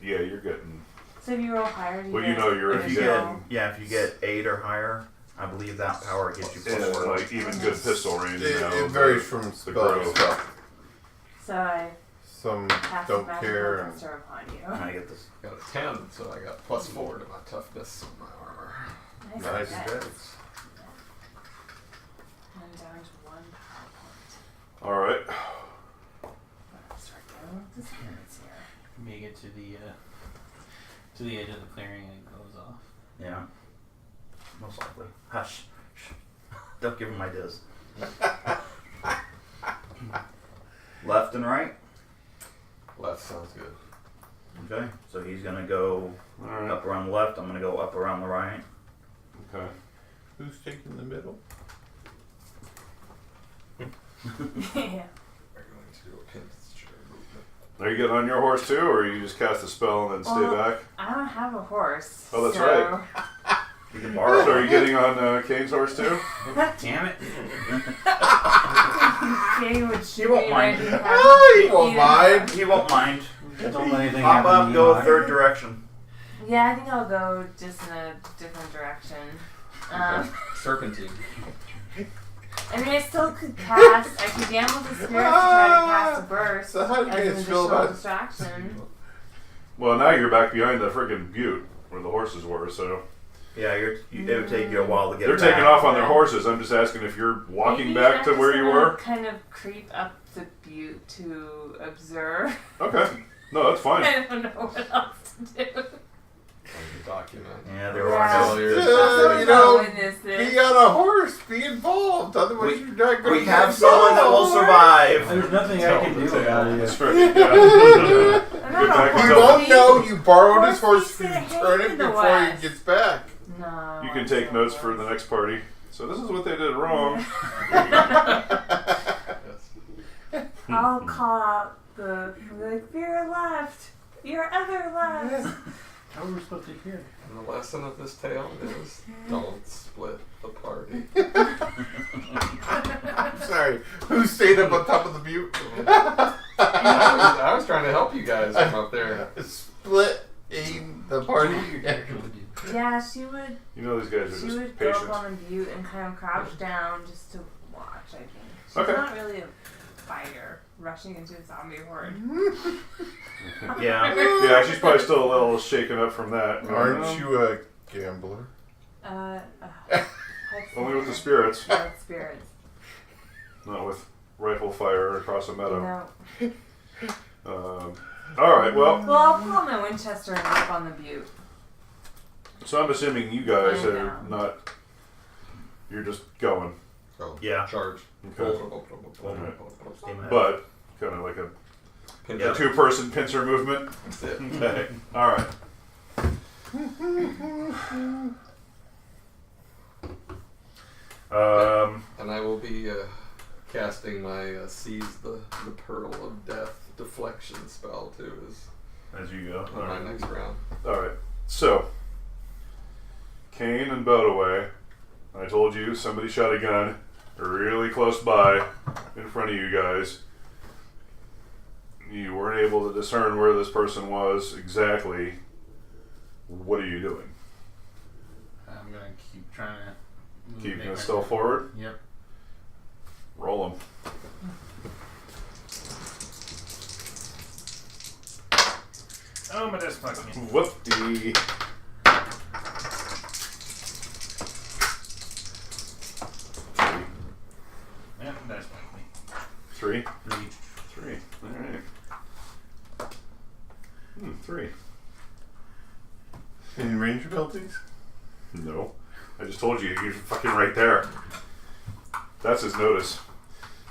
Yeah, you're getting. So if you roll higher, do you Well, you get know you're If you additional- get if you get 8 or higher, I believe that power gives you plus And 4. like even good pistol range. It, now, it varies from the spell to grove. spell. So I Some cast don't magical care. And monster upon you. I get this. Got a 10, so I got plus 4 to my toughness on my armor. Nice. Nice. Nice. And down to 1 power point. All right. Start going with the spirits here. Make it to the edge of the clearing and it goes off. Yeah. Most likely. Hush. Shh. Don't give him ideas. Left and right. Left sounds good. Okay. So he's gonna go All right. up around the left. I'm gonna go up around the right. Okay. who's taking the middle? Yeah. We're going to do a pincer movement. Are you getting on your horse too, or you just cast a spell and then stay Well, back? I don't have a horse. Oh, that's so right. You can borrow. So are you getting on Kane's horse too? Damn it! Kay would shoot won't me mind. when he has He won't either- mind. He won't mind. Don't let anything Hop happen up, to go you. third direction. Yeah, I think I'll go just in a different direction. Serpentine. I mean, I still could cast. I could gamble the spirits to try to cast a burst So how do you as an guys feel additional about it? distraction. Well, now you're back behind the freaking butte where the horses were. So Yeah, it would take you a while to get they're back. taking off on their horses. I'm just asking if you're walking Maybe back I'm to just where you gonna were. Kind of creep up the butte to observe. Okay. No, that's fine. I don't know what else to do. Document. Yeah, there Yeah. are no. You know, witness this. be on a horse, be involved. Otherwise, you're not going We have someone that will survive. There's nothing I can do about it. That's right. Yeah. I'm Get not back a and You tell horse won't know you borrowed his horse Horse if you needs to turn hang it in the before he west. gets back. No. You can take notes for the next party. So this is what they did wrong. I'll call out the like your left, your other left. How were we supposed to hear? And the lesson of this tale is don't split the party. I'm sorry. Who stayed up on top of the butte? I was trying to help you guys from up there. Split in the party. Yeah, she would. You know these guys are She just would go patient. up on the butte and kind of crouch down just to watch. I think she's Okay. not really a fighter, rushing into a zombie horde. Yeah. Yeah, she's probably still a little shaken up from that. Aren't you a gambler? Only with the spirits, Blood spirits. not with rifle fire across a meadow. No. All right, well, Well, I'll pull out my Winchester and up on the butte. so I'm assuming you guys I are know. not. You're just going, Oh, Yeah. charge. okay. Steam ahead. But kind of like a Pincer. two-person pincer movement. That's it. Okay, all right. And I will be casting my Seize the Pearl of Death deflection spell too As you go. in my next round. All right. So, Kane and Bodaway. I told you somebody shot a gun really close by, in front of you guys. You weren't able to discern where this person was exactly. What are you doing? I'm gonna keep trying to Keeping make it my still turn. forward? Yep. Roll them. Oh, but that's fucking it. Whoop-dee. Yep, that's fucking me. Three. 3. Alright. 3. Any range penalties? No. I just told you, you're fucking right there. That's his notice.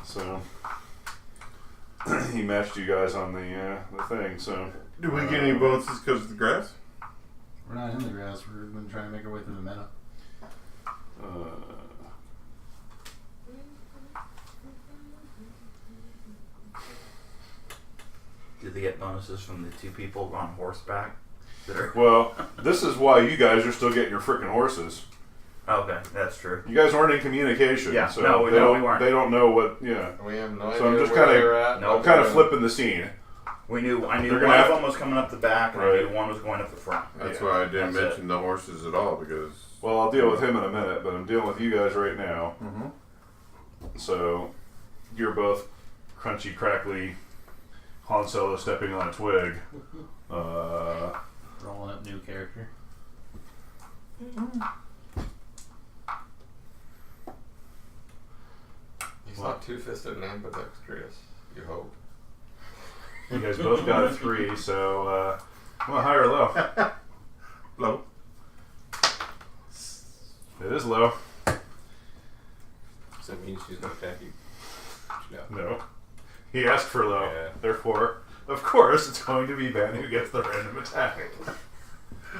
So, he matched you guys on the thing, so. Do we get any bonuses because of the grass? We're not in the grass. We're going to try and make our way through the meadow. Do they get bonuses from the 2 people on horseback? That are Well, this is why you guys are still getting your frickin' horses. Okay, that's true. You guys weren't in communication. Yeah, so no, they don't, we weren't. They don't know what. Yeah. We have no So I'm idea just where kinda- they're at. No, I'm kind of flipping the scene. I knew They're one gonna of have them was coming up the back, and I Right. knew one was going up the front. That's Yeah, why I didn't that's mention the horses at all because. Well, I'll deal with him in a minute, but I'm dealing with you guys right now. Mm-hmm. So you're both crunchy, crackly Han Solo stepping on a twig. Rolling up new character. He's not two-fisted and ambidextrous. You hope. You guys both got a 3, so well, high or low? Low. It is low. Does that mean she's gonna attack you? No. No. He asked for low. Yeah. Therefore, of course, it's going to be Ben who gets the random attack.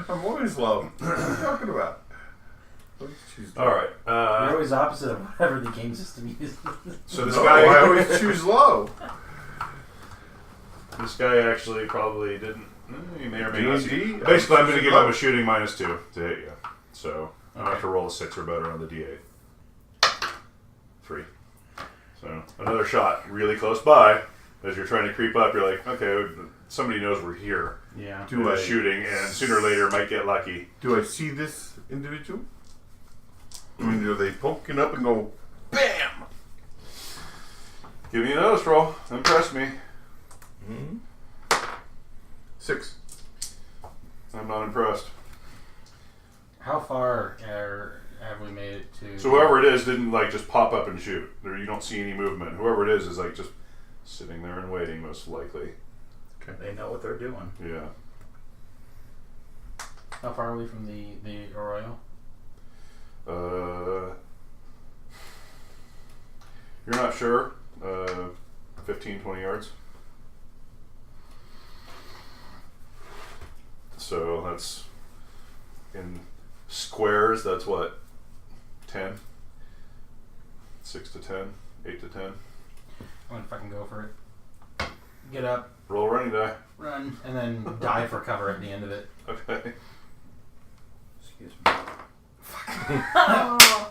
I'm always low. What are you talking about? Please choose low. All right. You're always opposite of whatever the game system uses. So this No, guy, I always choose low. this guy actually probably didn't. He may or may not. D&D? Basically, I'm going to give him Low. a shooting -2 to hit you. So I have to roll a 6 or better on the D8. 3. So another shot, really close by. As you're trying to creep up, you're like, okay, somebody knows we're here. Yeah. Do I Shooting, and sooner or later might get lucky. Do I see this individual? I mean, are they poking up and go, BAM! Give me a notice roll. Impress me. Mm-hmm. 6. I'm not impressed. How far have we made it to? So whoever it is didn't like just pop up and shoot. There, you don't see any movement. Whoever it is like just sitting there and waiting, most likely. They know what they're doing. Yeah. How far are we from the Arroyo? You're not sure. 15, 20 yards. So that's in squares. That's what, 10, 6 to 10, 8 to 10. I'm gonna fucking go for it. Get up, Roll a running die. run, and then dive for cover at the end of it. Okay. Excuse me. Oh.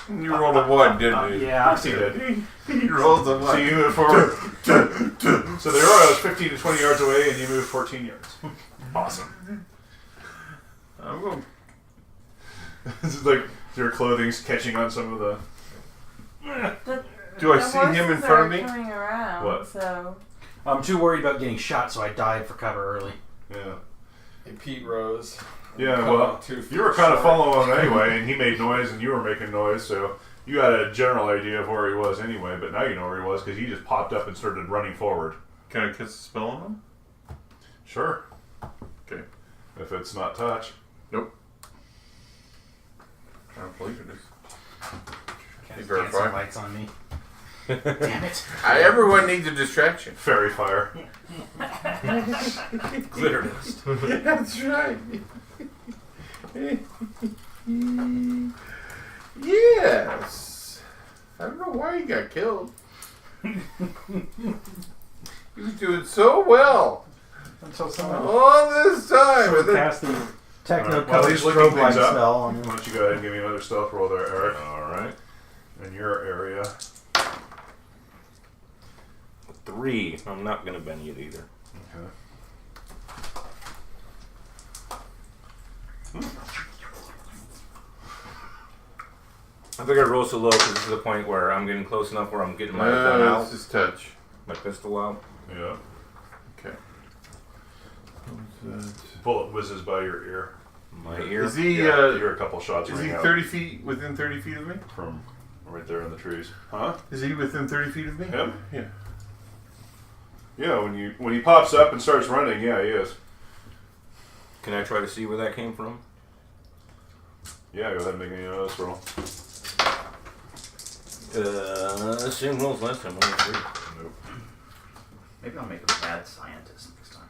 You rolled a 1, didn't you? Yeah. He did. You rolled a 1. So you move forward. So the arrow is 15 to 20 yards away, and you move 14 yards. Awesome. I'm going. This is like your clothing's catching on some of the. Do I The see him in horses front of are me? Coming around, What? So I'm too worried about getting shot, so I dive for cover early. Yeah. Hey, Pete Rose. Yeah, Come well, up 2 feet you were kind of short. following him anyway, and he made noise, and you were making noise, so you had a general idea of where he was anyway, but now you know where he was because he just popped up and started running forward. Can I cast a spell on him? Sure. Okay. If it's not touch. Nope. I don't believe it is. Cast You verify? dancing lights on me. Damn it! Everyone needs a distraction. Fairy fire. Glitter dust. That's right. Yes. I don't know why he got killed. He was doing so well Until someone all this time. And then, cast the techno Alright, while covered he's looking strobe light things up, spell on why him. don't you go ahead and give me another stealth roll there, Eric, Alright. in your area. 3. I'm not gonna bend it either. Okay. I think I roll so low because this is the point where I'm getting close enough where I'm getting my gun out, this is touch. my pistol out. Yeah. Okay. Bullet whizzes by your ear. My ear. Is he? Yeah, you hear a couple shots Is ring he out 30 feet within 30 feet of me? from right there in the trees. Huh? Is he within 30 feet of me? Him? Yeah. Yeah, when he pops up and starts running, yeah, he is. Can I try to see where that came from? Yeah, go ahead and make me a notice roll. Same rolls last time. Only 3. Nope. Maybe I'll make a bad scientist next time.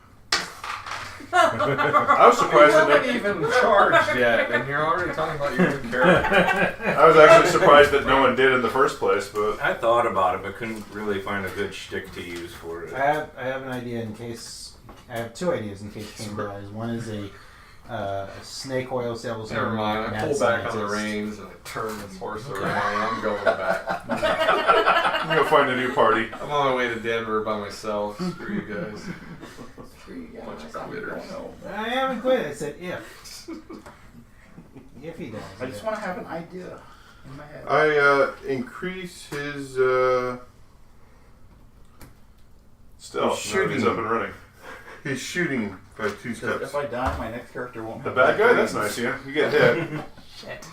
I was We surprised that haven't even charged yet, and you're already talking about your new character. I was actually surprised that no one did in the first place, but I thought about it, but couldn't really find a good shtick to use for it. I have an idea in case. I have 2 ideas in case Kane dies. One is a snake oil sails. Never mind. I pull back on the reins and I turn this horse around and I'm going back. I'm gonna find a new party. I'm on my way to Denver by myself. Screw you guys. Bunch of quitters. I haven't quit. I said if. If he does. I just want to have an idea in my head. I increase his Still, shooting. he's up and running. his shooting by 2 steps. If I die, my next character won't The have bad guy? that That's nice, yeah. You get hit. Shit.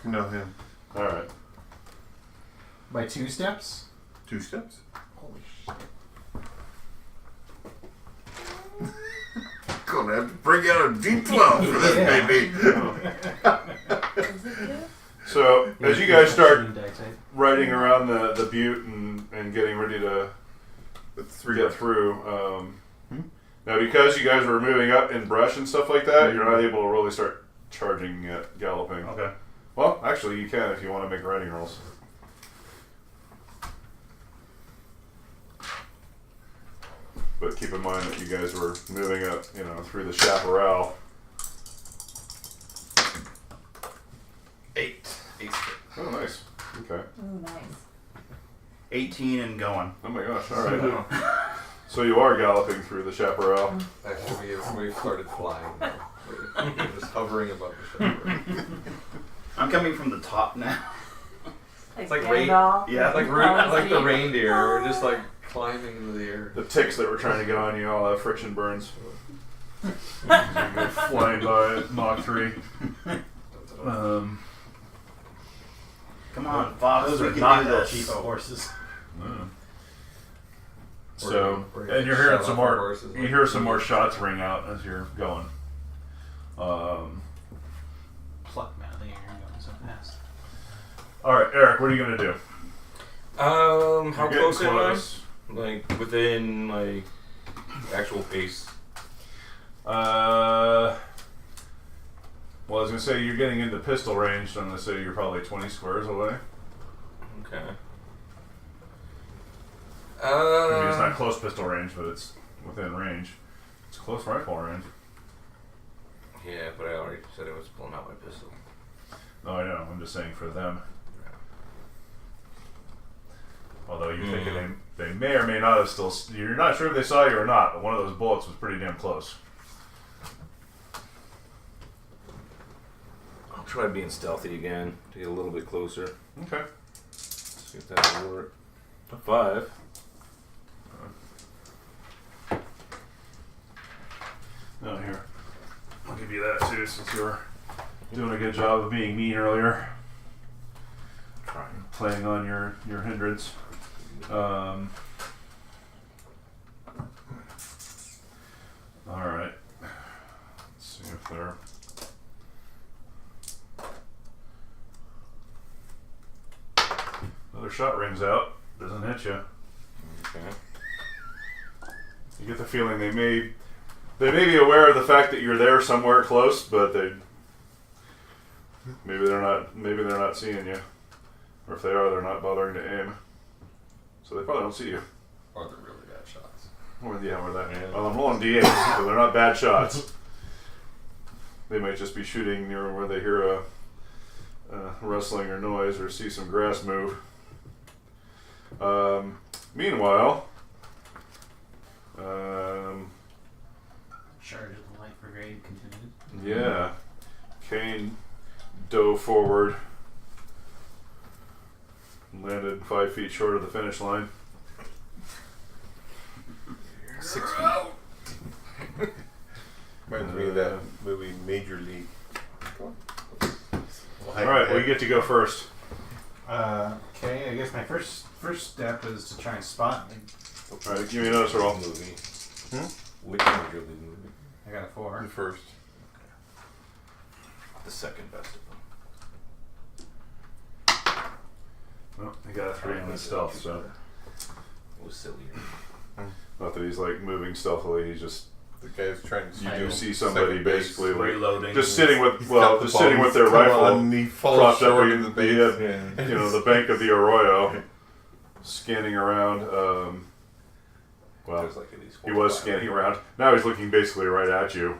No, him. Alright. By 2 steps? 2 steps. Holy shit. Gonna have to bring out a D12 for this Yeah. baby. Is it good? So, as you guys start Shooting die type. riding around the butte and getting ready to That's 3 get through, now because you guys were moving up in brush and stuff like that, you're not able to really start charging yet, galloping. Okay. Well, actually, you can if you want to make riding rolls. But keep in mind that you guys were moving up, through the chaparral. 8. 8. Oh, nice. Okay. Ooh, nice. 18 and going. Oh my gosh, alright. So you are galloping through the chaparral. Actually, we started flying. We're just hovering above the chaparral. I'm coming from the top now. Like Gandalf. Yeah, Like the reindeer. We're just like climbing into the air. The ticks that were trying to get on you all have friction burns. You go flying by at Mach 3. Come on, Fox. Those we are can not do that this. cheap of horses. So, We're gonna and you're hearing shut some off our more. horses You like hear some more shots ring out as you're going. Pluck me out of the air and going so fast. All right, Eric, what are you gonna do? How You're getting close am I? close. Like within like actual pace. Well, I was gonna say you're getting into pistol range, so I'm gonna say you're probably 20 squares away. Okay. I mean, it's not close pistol range, but it's within range. It's close rifle range. Yeah, but I already said I was pulling out my pistol. No, I know. I'm just saying for them. Although you think they may or may not have still. You're not sure if they saw you or not, but one of those bullets was pretty damn close. I'll try being stealthy again to get a little bit closer. Okay. See if that will work. A 5. Oh, here. I'll give you that too, since you were doing a good job of being mean earlier. Trying. Playing on your hindrance. Alright. Let's see if they're. Another shot rings out. Doesn't hit you. Okay. You get the feeling they may be aware of the fact that you're there somewhere close, but maybe they're not seeing you. Or if they are, they're not bothering to aim. So they probably don't see you. Or they're really bad shots. Or that. Well, I'm rolling D8s, so they're not bad shots. They might just be shooting near where they hear a rustling or noise or see some grass move. Meanwhile, Charge of the Light Brigade continued. yeah, Kane dove forward, landed 5 feet short of the finish line. 6 feet. Reminds me of that movie Major League. All right, well, you get to go first. Okay, I guess my first step is to try and spot. All right, give me a notice roll. Movie. Hmm? Which Major League movie? I got a 4. The first. The second best of them. Well, I got a 3 in his stealth, so It was sillier. not that he's like moving stealthily. He's just The guy's trying to you steal do see somebody second base. basically like Reloading. just sitting with He's got the sitting ball, with their he's come rifle on, and he falls propped up short in of the base. the bank of the Arroyo, scanning around. Well, There's like at least 4 he or was 5. scanning around. Now he's looking basically right at you.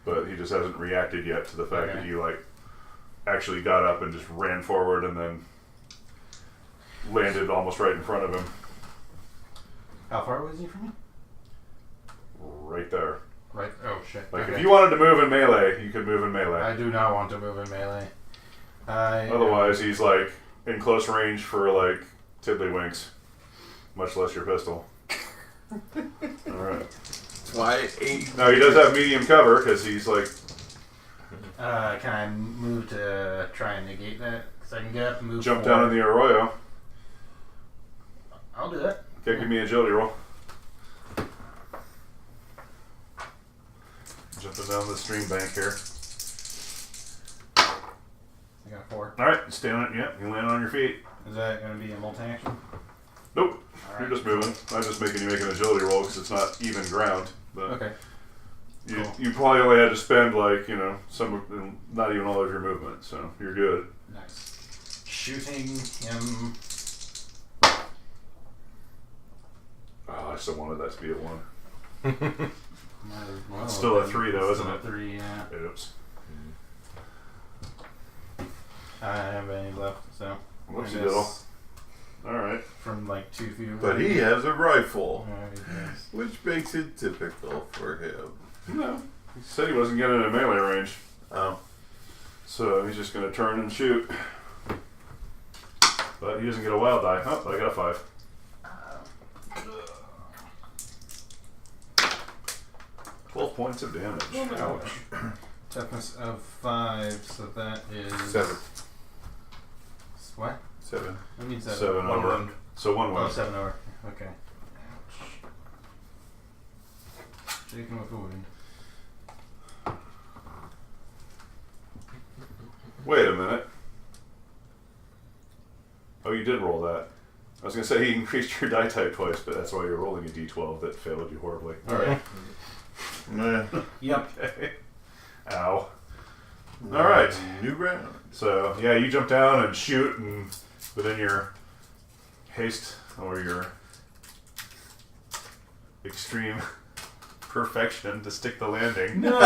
but he just hasn't reacted yet to the fact that you like actually got up and just ran forward and then landed almost right in front of him. How far was he from me? Right there. Right. Oh shit. Like Okay. if you wanted to move in melee, you could move in melee. I do not want to move in melee. Otherwise, he's like in close range for like tiddlywinks, much less your pistol. All right. That's why 8. Now he does have medium cover because he's like. Can I move to try and negate that? Because I can get up and move. Jump forward. down in the Arroyo. I'll do that. Okay, give me an agility roll. Jumping down the stream bank here. I got 4. All right, stand on it. Yep, you land on your feet. Is that going to be a multi-action? Nope, All you're right. just moving. I'm just making you make an agility roll because it's not even ground. But Okay. you probably only had to spend like not even all of your movement, so you're good. Nice. Shooting him. Oh, I still wanted that to be a 1. Might as well. It's still a 3 though, isn't Still a it? 3, yeah. Oops. I don't have any left, so. Whoopsie I diddle. guess All right. From like 2 feet away. But he has a rifle, Yes. which makes it difficult for him. No, he said he wasn't getting in melee range, Oh. so he's just going to turn and shoot. But he doesn't get a wild die. Oh, I got a 5. 12 points of damage. Ouch. Toughness of 5, so that is 7. What? 7. I mean 7. 7 One over. wound. So 1 Oh, wound. 7 over. Okay. Ouch. Shaking with a wound. Wait a minute. Oh, you did roll that. I was going to say you increased your die type twice, but that's why you're rolling a d12 that failed you horribly. Alright. Nah. Yep. Okay. Ow. Alright. New round. So, yeah, you jump down and shoot, and within your haste or your extreme perfection to stick the landing. No!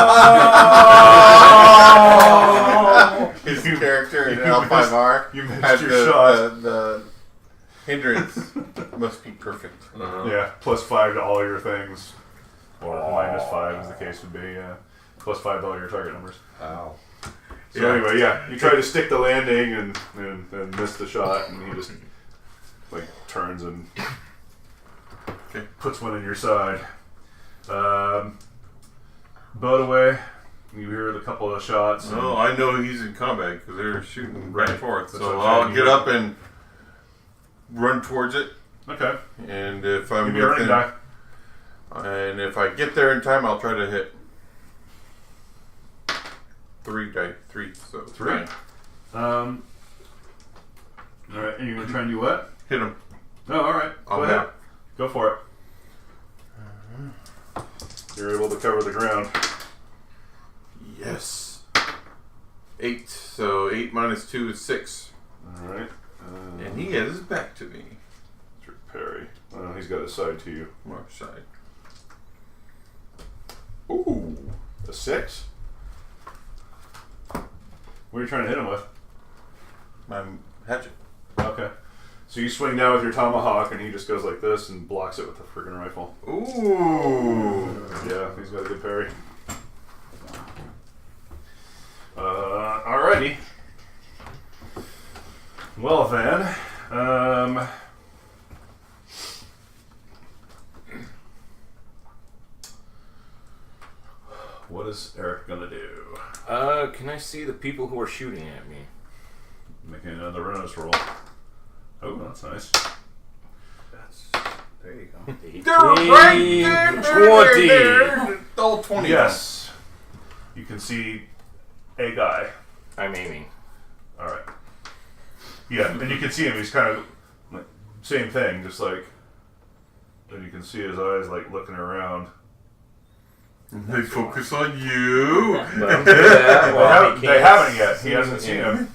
His character in L5R You has missed your shot. the hindrance must be perfect. Yeah, +5 to all your things. Or -5 as the case would be, yeah. +5 to all your target numbers. Wow. So Yeah. anyway, yeah, you try to stick the landing and miss the shot, and he just like turns and puts one in your side. Boat away. You hear the couple of shots. and- No, I know he's in combat because they're shooting back and forth. That's So what I'm I'll saying. get up and run towards it. Okay. And if I'm Give me a running within, die. and if I get there in time, I'll try to hit 3 die. 3. So 3. 9. All right, and you're gonna try and do what? Hit him. Oh, all right. Go I'll ahead. hit. Go for it. You're able to cover the ground. Yes. 8. So 8 minus 2 is 6. All right. And he has his back to me. Through parry. Oh, he's got his side to you. Mark side. Ooh, a 6. What are you trying to hit him with? My hatchet. Okay. So you swing down with your tomahawk, and he just goes like this and blocks it with the friggin' rifle. Ooh. Yeah, he's got a good parry. Alrighty. Well then, what is Eric gonna do? Can I see the people who are shooting at me? Making another bonus roll. Oh, that's nice. There you go. They're right there. 20. All 20. Yes. You can see a guy. I'm aiming. All right. Yeah, and you can see him. He's kind of like same thing, just like. And you can see his eyes like looking around. They focus on you. They haven't yet. He hasn't seen him.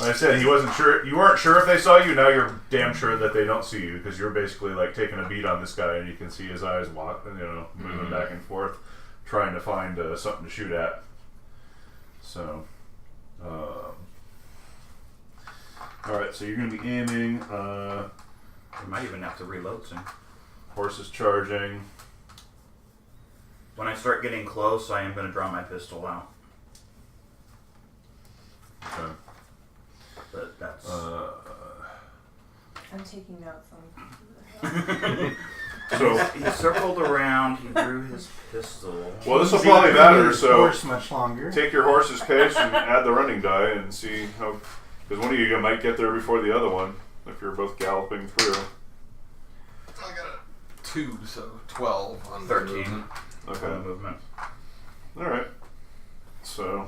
Like I said, he wasn't sure. You weren't sure if they saw you. Now you're damn sure that they don't see you because you're basically like taking a beat on this guy, and you can see his eyes walk, moving back and forth, trying to find something to shoot at. So, alright, so you're going to be aiming. We might even have to reload soon. Horse is charging. When I start getting close, I am going to draw my pistol out. Okay. But that's... I'm taking notes on. So he circled around, he drew his pistol. well, this will probably matter. So horse much longer. take your horse's pace and add the running die and see how. Because one of you might get there before the other one if you're both galloping through. I got a 2, so 12 on 13. movement. Okay. Movement. All right. So,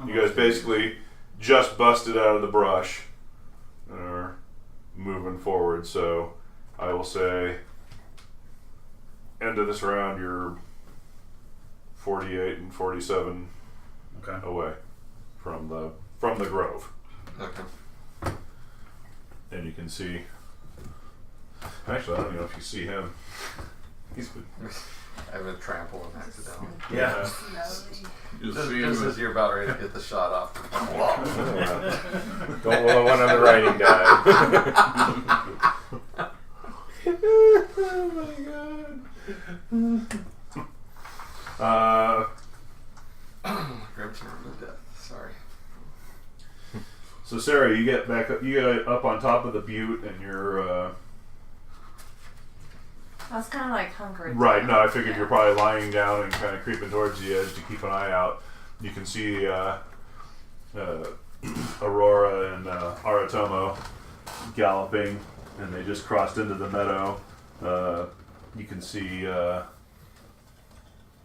you guys basically just busted out of the brush and are moving forward. So, I will say, end of this round, you're 48 and 47 Okay. away from the grove, Okay. and you can see. Actually, I don't know if you see him. He's been. I've been trampled accidentally. Yeah. Just as you're about ready to get the shot off. Don't roll one on the writing die. Oh my god. Grimps to death. Sorry. So Sarah, you get back up. You get up on top of the butte, and you're I was kind of like hungry. right. No, I figured you're probably lying down and kind of creeping towards the edge to keep an eye out. You can see Aurora and Aratomo galloping, and they just crossed into the meadow. You can see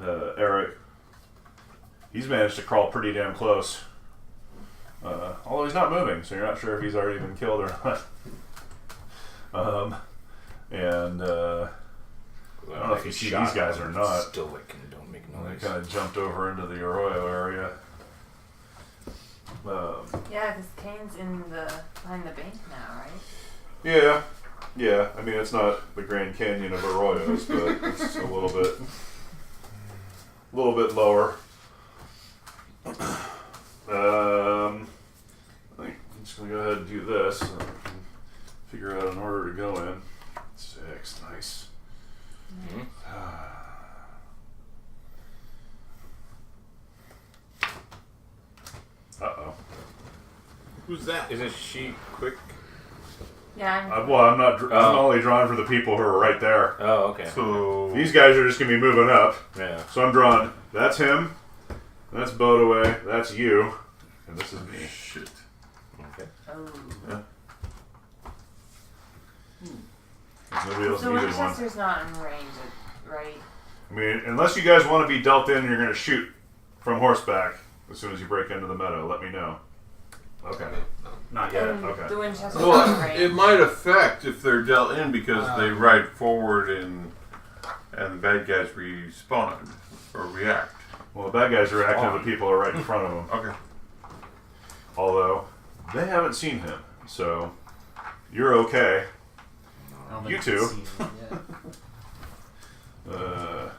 Eric. He's managed to crawl pretty damn close. Although he's not moving, so you're not sure if he's already been killed or not. I don't know if you see these guys or not. Stoic and don't make They noise. kind of jumped over into the Arroyo area. Yeah, because Kane's behind the bank now, right? Yeah. I mean, it's not the Grand Canyon of Arroyos, but it's a little bit lower. I think I'm just gonna go ahead and do this. So I can figure out an order to go in. 6, nice. Who's that? Isn't she quick? Yeah, I'm not. I'm only drawing for the people who are right there. Oh, okay. So These guys are just gonna be moving up. Yeah. So I'm drawing. That's him. That's Bodaway. That's you. And this is me. shit. Okay. Oh. Nobody else So needed one. Winchester's not in range, right? I mean, unless you guys want to be dealt in, you're going to shoot from horseback as soon as you break into the meadow. Let me know. Okay. Not yet. And Okay. the Winchester's not in Well, range. it might affect if they're dealt in because they ride forward and the bad guys respond or react. Well, the bad guys are acting. The people are right in front of them. Okay. Although, they haven't seen him. So, you're okay. I don't You think two. I've seen it yet.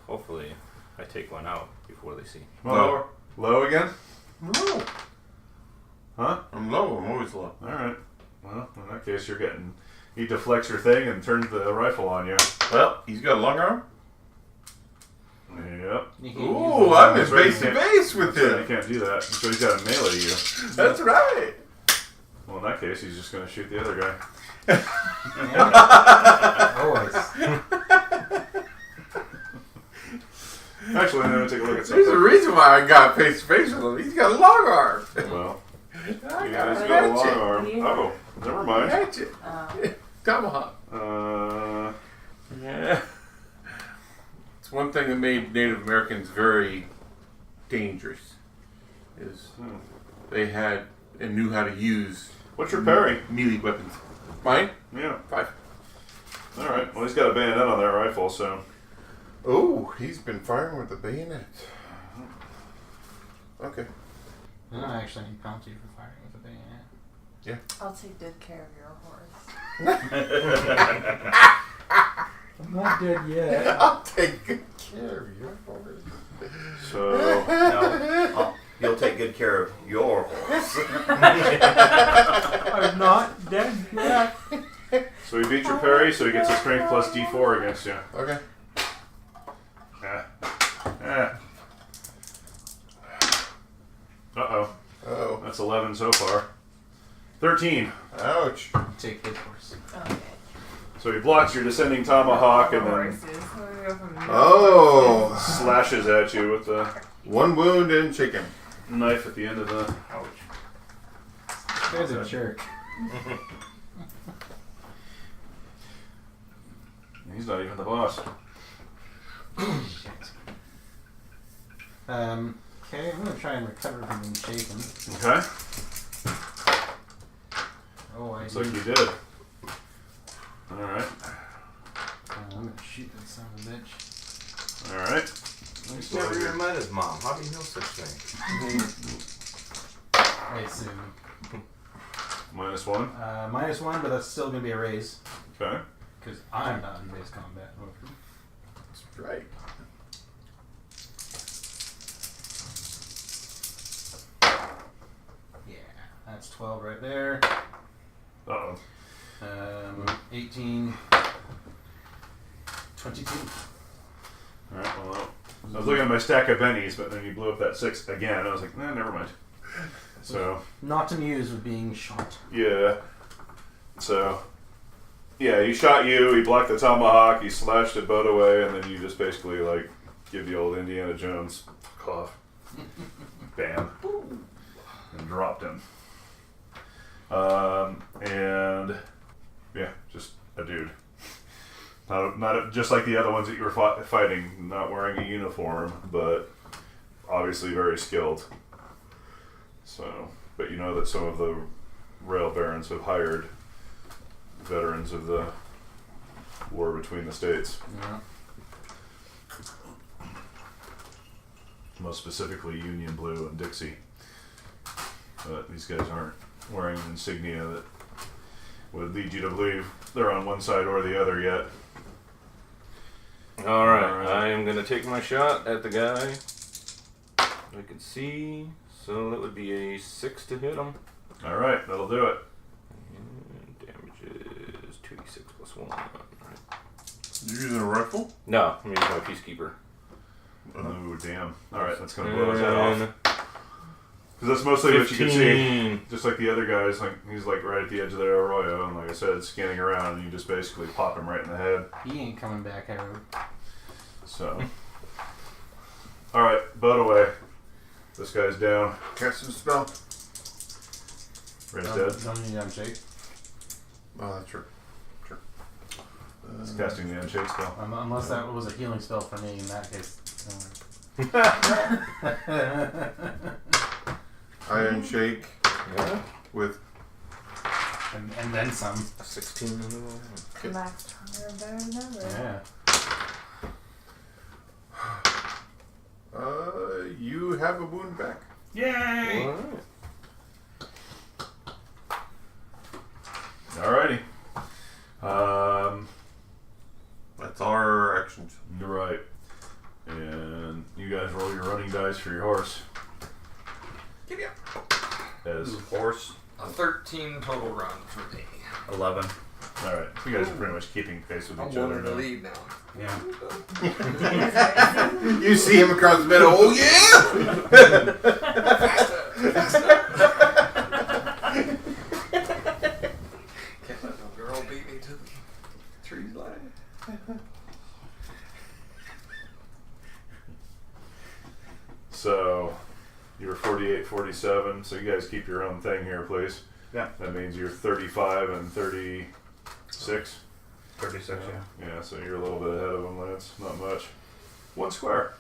Hopefully, I take one out before they see. Low. Low again? I'm low. Huh? I'm low. I'm always low. Alright. Well, in that case, you're getting... He deflects your thing and turns the rifle on you. Well, he's got a long arm. Yep. You can't Ooh, use I'm in That's right, base to you can't- base with So you him. can't do that. So he's got to melee you. That's right. Well, in that case, he's just going to shoot the other guy. Yeah. Always. Actually, I'm going to take a look at There's a something. reason why I got face to face with him. He's got a long arm. Well, I he's got a got a long hatchet. arm. Oh, never mind. Hatchet. Tomahawk. Yeah. It's one thing that made Native Americans very dangerous. Is they had and knew how to use What's your parry? melee weapons. Mine? Yeah. 5. Alright. Well, he's got a bayonet on that rifle, so... Oh, he's been firing with the bayonet. Okay. No, actually, he pumped you for firing with a bayonet. I'll take good care of your horse. I'm not dead yet. I'll take good care of your horse. So No, you'll take good care of your horse. I'm not dead yet. so he beat your parry, so he gets a strength plus D4 against you. Okay. Uh-oh. Oh. That's 11 so far. 13. Ouch. Take his horse. Okay. So he blocks your descending tomahawk and then Horses. So we go from Oh. slashes at you with the One wound and chicken. knife at the end of the... There's a jerk. He's not even the boss. Okay, I'm gonna try and recover from being shaken. Okay. Oh, I Looks do. like you did. Alright. I'm gonna shoot that son of a bitch. Alright. He's never even met his mom. How do you know such things? I assume. -1. -1, but that's still gonna be a raise. Okay. Because I'm not in base combat. That's right. Yeah, that's 12 right there. Uh-oh. 18, 22. Alright, well, I was looking at my stack of bennies, but then you blew up that 6 again. I was like, nah, never mind. So, Not amused with being shot. yeah. So, yeah, he shot you, he blocked the tomahawk, he slashed the boat away, and then you just basically, like, give the old Indiana Jones cough. Bam. And dropped him. And, yeah, just a dude. Not just like the other ones that you were fighting, not wearing a uniform, but obviously very skilled. So, but you know that some of the rail barons have hired veterans of the war between the states. Yeah. Most specifically Union Blue and Dixie. But these guys aren't wearing an insignia that would lead you to believe they're on one side or the other yet. Alright, I am going to take my shot at the guy. I can see, so that would be a 6 to hit him. Alright, that'll do it. And damage is 2d6 plus 1. Right. You using a rifle? No, I'm using my Peacekeeper. Oh, damn. Alright, that's going to blow his head off. Because that's mostly what you can see. Just like the other guys, like he's like right at the edge of the Arroyo, and like I said, scanning around, and you just basically pop him right in the head. He ain't coming back, Arrow. So, all right, boat away. This guy's down. Cast a spell. Ray's dead. Don't need unshake. Oh, that's true. Sure. He's casting the unshake spell. Unless that was a healing spell for me in that case. Iron shake Yeah. with and then some. A 16 in the roll. Come back stronger and better than ever. Yeah. you have a wound back. Yay! Alright. Alrighty. That's our actions. You're right. And you guys roll your running dice for your horse. Giddy up. As Horse, A 13 total run for me. 11. all right, you guys are pretty much keeping pace with I'm each one other in the now. lead now. Yeah. You see him across the meadow. Oh yeah! Can't let no girl beat me to the trees line. So you're 48, 47. So you guys keep your own thing here, please. Yeah. That means you're 35 and 36. 36, yeah. Yeah, so you're a little bit ahead of them, Lance. Not much. One square.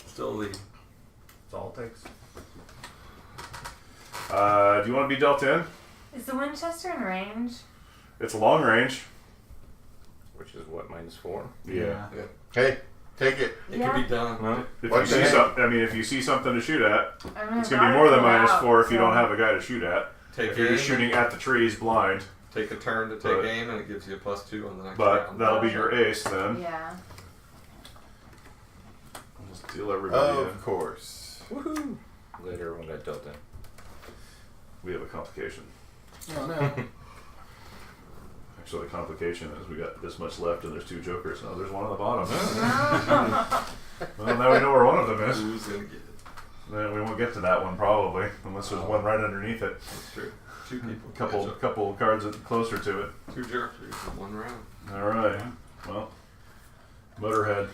Still lead. That's all it takes. Do you want to be dealt in? Is the Winchester in range? It's long range. Which is what, -4? Yeah. Hey, take it. It Yeah. can be done. Well, If What you see the something, I mean, if you see something to shoot at, I mean, it's gonna be more than -4 if you don't have a guy to shoot at. Take If you're just aim shooting at the trees blind. take a turn to take aim, and it gives you a +2 on the next But round. that'll be your ace then. Yeah. I'll just deal everybody in. Of course. Woohoo! Glad everyone got dealt in. We have a complication. Oh no. Actually, the complication is we got this much left and there's 2 jokers. Oh, there's one on the bottom. Well, now we know where one of them is. Who's gonna get it? Then we won't get to that one probably, unless there's one right underneath it. That's true. 2 people. Couple cards closer to it. 2 jokers in 1 round. All right. Well, Motorhead.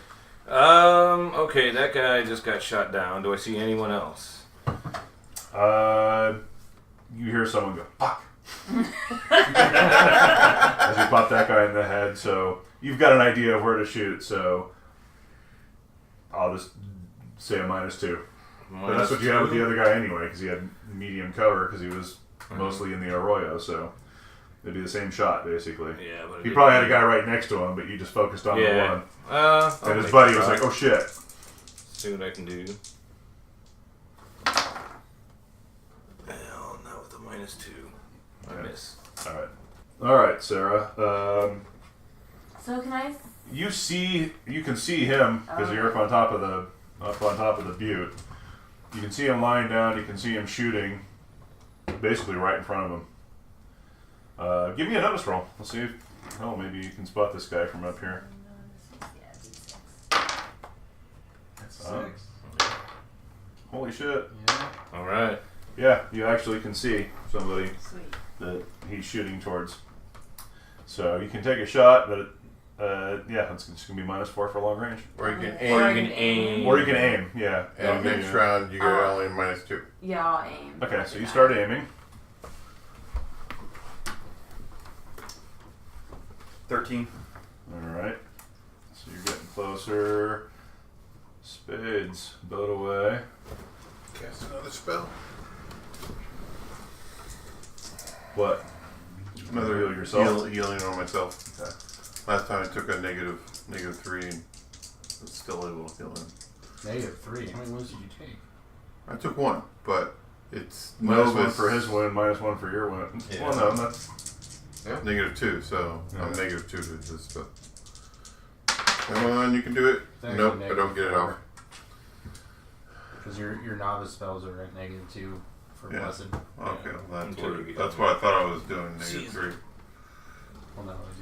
Okay, that guy just got shot down. Do I see anyone else? You hear someone go, fuck. As you pop that guy in the head, so you've got an idea of where to shoot, so I'll just say a -2. But that's what you had with the other guy anyway, because he had medium cover, because he was mostly in the Arroyo, so it'd be the same shot, basically. Yeah, but He probably had a guy right next to him, but you just focused on the one. And his buddy was like, oh shit. See what I can do. Well, not with a -2. I miss. Alright, Sarah. So can I? You can see him because you're up on top of the butte. You can see him lying down. You can see him shooting, basically right in front of him. Give me a notice roll. Let's see if maybe you can spot this guy from up here. Yeah, D6. That's Oh. 6. Holy shit! Yeah. All right. Yeah, you actually can see somebody Sweet. that he's shooting towards. So you can take a shot, but yeah, it's just gonna be -4 for long range. Or you can Or aim. you can aim. Or you can aim. Yeah. And next round you get only -2. Yeah, I'll aim. Okay, so you start aiming. 13. Alright. So you're getting closer. Spades. Boat away. Cast another spell. What? Another Heal yourself? healing on myself. Okay. Last time I took a -3 and was still able to heal him. -3. How many wounds did you take? I took 1, but it's -1 for his wound, -1 for your wound. Yeah. Well, no, that's -2, so I'm Yeah. -2 to this. But come on, you can do it. It's actually Nope, I don't get it -4. off. Because your novice spells are at -2 for Yeah. blessed. Okay, well, Until you get that's what I thought I was doing. Season. -3. Well, no, it's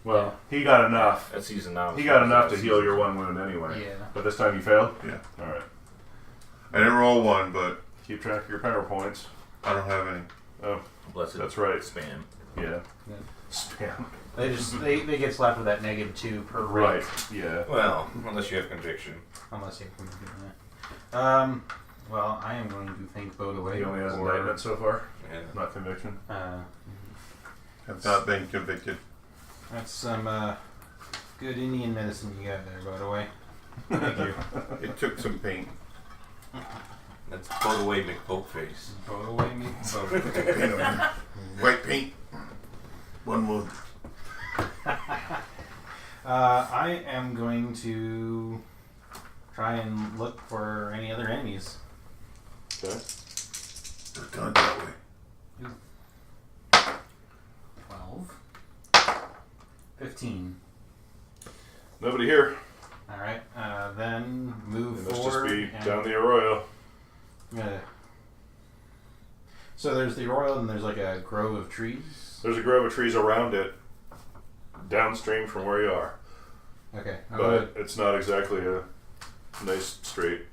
well. He got enough. That's season now. He got enough to heal your 1 wound anyway. yeah. But this time you failed. Yeah. All right. I didn't roll 1, but Keep track of your power points. I don't have any. Oh, Blessed. that's right. Spam. Yeah. Yeah. Spam. They get slapped with that -2 per Right. rate. Yeah. Well, unless you have conviction. Unless you can do that. Well, I am going to think boat away. He only has or, indictment so far, Yeah. not conviction. Have not been convicted. That's some good Indian medicine you got there, by the way. Thank you. It took some paint. That's boat away McBoatface. Boat away, me. Boat. Paint on it. White paint. 1 wound. I am going to try and look for any other enemies. Okay. Just done it that way. 12. 15. Nobody here. Alright, then move It must just forward. be and down the Arroyo. I'm gonna- So there's the Arroyo and there's like a grove of trees. There's a grove of trees around it, downstream from where you are. Okay. But it's not exactly a nice straight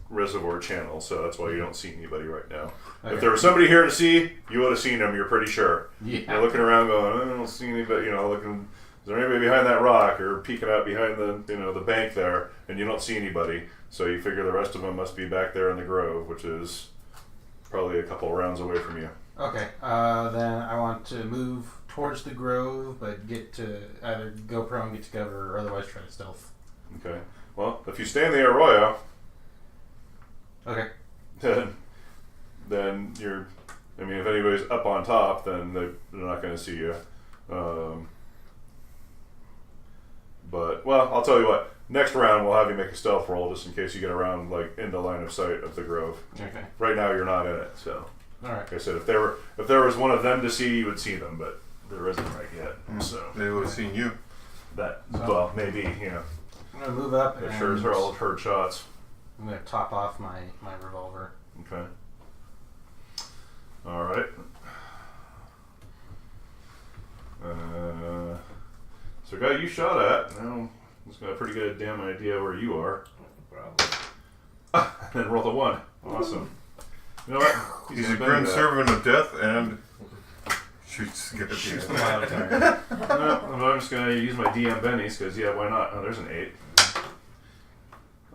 reservoir channel, so that's why you don't see anybody right now. Okay. If there was somebody here to see, you would have seen them. You're pretty sure. Yeah. You're looking around, going, I don't see anybody. You know, looking. Is there anybody behind that rock or peeking out behind the the bank there? And you don't see anybody, so you figure the rest of them must be back there in the grove, which is probably a couple of rounds away from you. Okay. Then I want to move towards the grove, but get to either go prone, get to cover, or otherwise try to stealth. Okay. Well, if you stay in the Arroyo, Okay. then you're. I mean, if anybody's up on top, then they're not going to see you. But well, I'll tell you what. Next round, we'll have you make a stealth roll just in case you get around like in the line of sight of the grove. Okay. Right now, you're not in it, so All right. Like I said, if there was one of them to see, you would see them, but there isn't right yet. So They would have seen you. that well, maybe you know. I'm gonna move up. It and sure as hell have heard shots. I'm gonna top off my revolver. Okay. All right. So, guy you shot at. Now, it's got a pretty good damn idea where you are. And then roll the 1. Awesome. You know what? He's a grim servant of death and shoots the guy. No, I'm just gonna use my DM bennies because yeah, why not? Oh, there's an 8.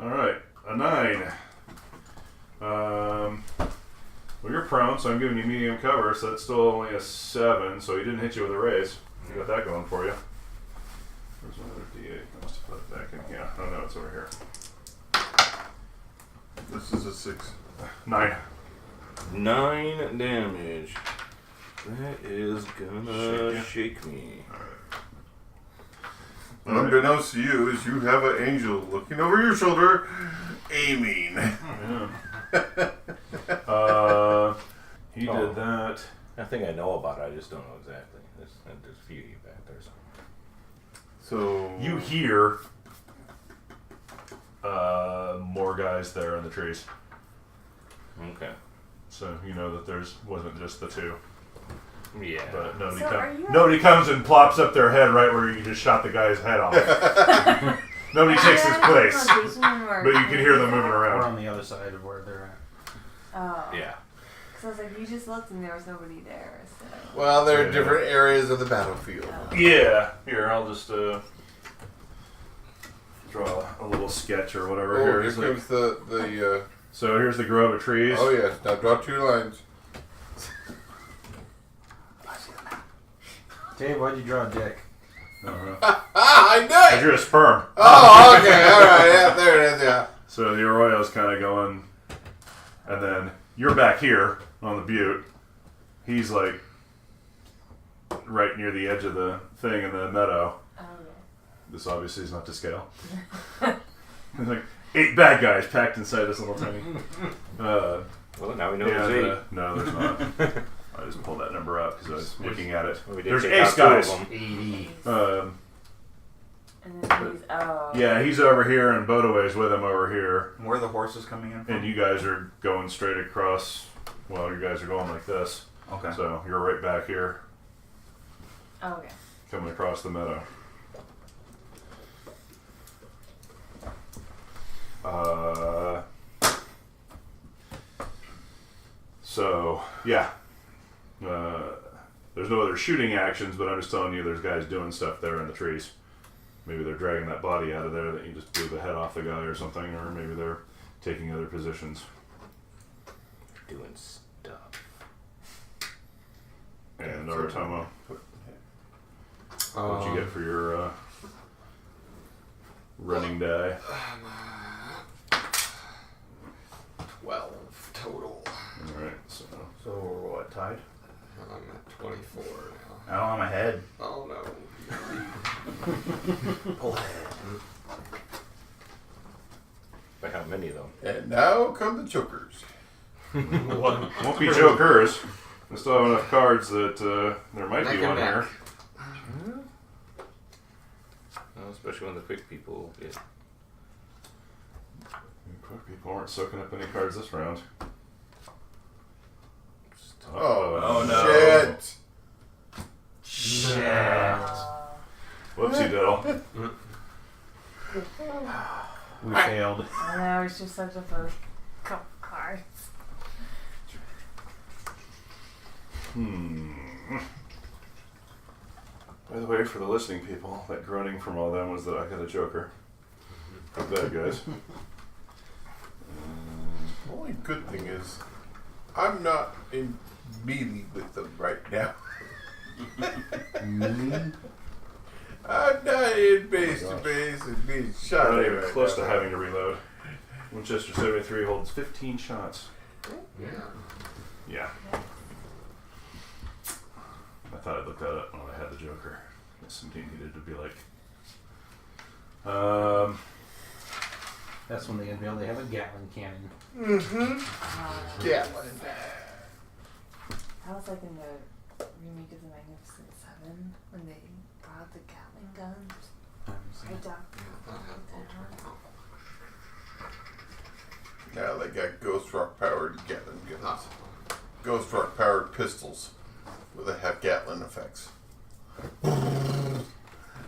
All right, a 9. Well, you're prone, so I'm giving you medium cover, so that's still only a 7. So he didn't hit you with a raise. You got that going for you. Where's my other D8? I must have put it back in. Yeah, oh no, it's over here. This is a 6. 9. 9 damage. That is gonna shake me. Unbeknownst to you, is you have an angel looking over your shoulder, aiming. Yeah. He did that. I think I know about it. I just don't know exactly. There's a few of you back there. So You hear more guys there in the trees. Okay. So you know that wasn't just the 2. Yeah. But So nobody comes and plops up their head right where you just shot the guy's head off. Nobody takes his place. But you can hear them moving We're around. on the other side of where they're at. Oh. Yeah. Because I was like, you just looked and there was nobody there. So. Well, there are Yeah. different areas of the battlefield. Oh. Yeah. Here, I'll just draw a little sketch or whatever. Oh, Here. here It's like- comes the so here's the grove of trees. oh yes, now draw 2 lines. Dave, why'd you draw a dick? I knew I it! drew a sperm. Oh, okay, alright, yeah, there it is, yeah. So the Arroyo's kind of going, and then you're back here on the butte. He's like right near the edge of the thing in the meadow. Oh, This obviously is not to scale. There's like 8 bad guys packed inside this little tiny. Well, now we know there's 8. No, there's not. I just pulled that number up because I was looking at it. Well, we did There's take ace out 2 of guys. them. 80. And then he's, Yeah, he's over here and Bodaway's with him over here. Where are the horses coming in from? And you guys are going straight across. Well, you guys are going like this. Okay. So you're right back here, Oh, okay. coming across the meadow. So, yeah. There's no other shooting actions, but I'm just telling you there's guys doing stuff there in the trees. Maybe they're dragging that body out of there that you just blew the head off the guy or something, or maybe they're taking other positions. Doing stuff. And Aratomo, what'd you get for your running die? 12 total. Alright, so So we're what, tied? I'm at 24 now. Oh, I'm ahead. Oh no. By how many though? And now come the chokers. won't be jokers. I still have enough cards that there might Neck be and one neck. here. Well, especially when the quick people get. Quick people aren't soaking up any cards this round. Oh, no. shit. Whoopsie diddle. We failed. I know, it's just such a first couple cards. By the way, for the listening people, that groaning from all them was that I got a joker. For the bad guys. The only good thing is, I'm not in melee with them right now. I'm not in base to base and being shot Not at even right close now. to having to reload. Winchester 73 holds 15 shots. Yeah. Yeah. I thought I'd look that up when I had the Joker. Something needed to be like. That's when they unveiled they have a Gatling cannon. Yeah. That was like in the remake of the Magnificent Seven when they brought out the Gatling guns. Right down. Yeah, they got Ghost Rock powered Gatling guns. Ghost Rock powered pistols where they have Gatling effects. And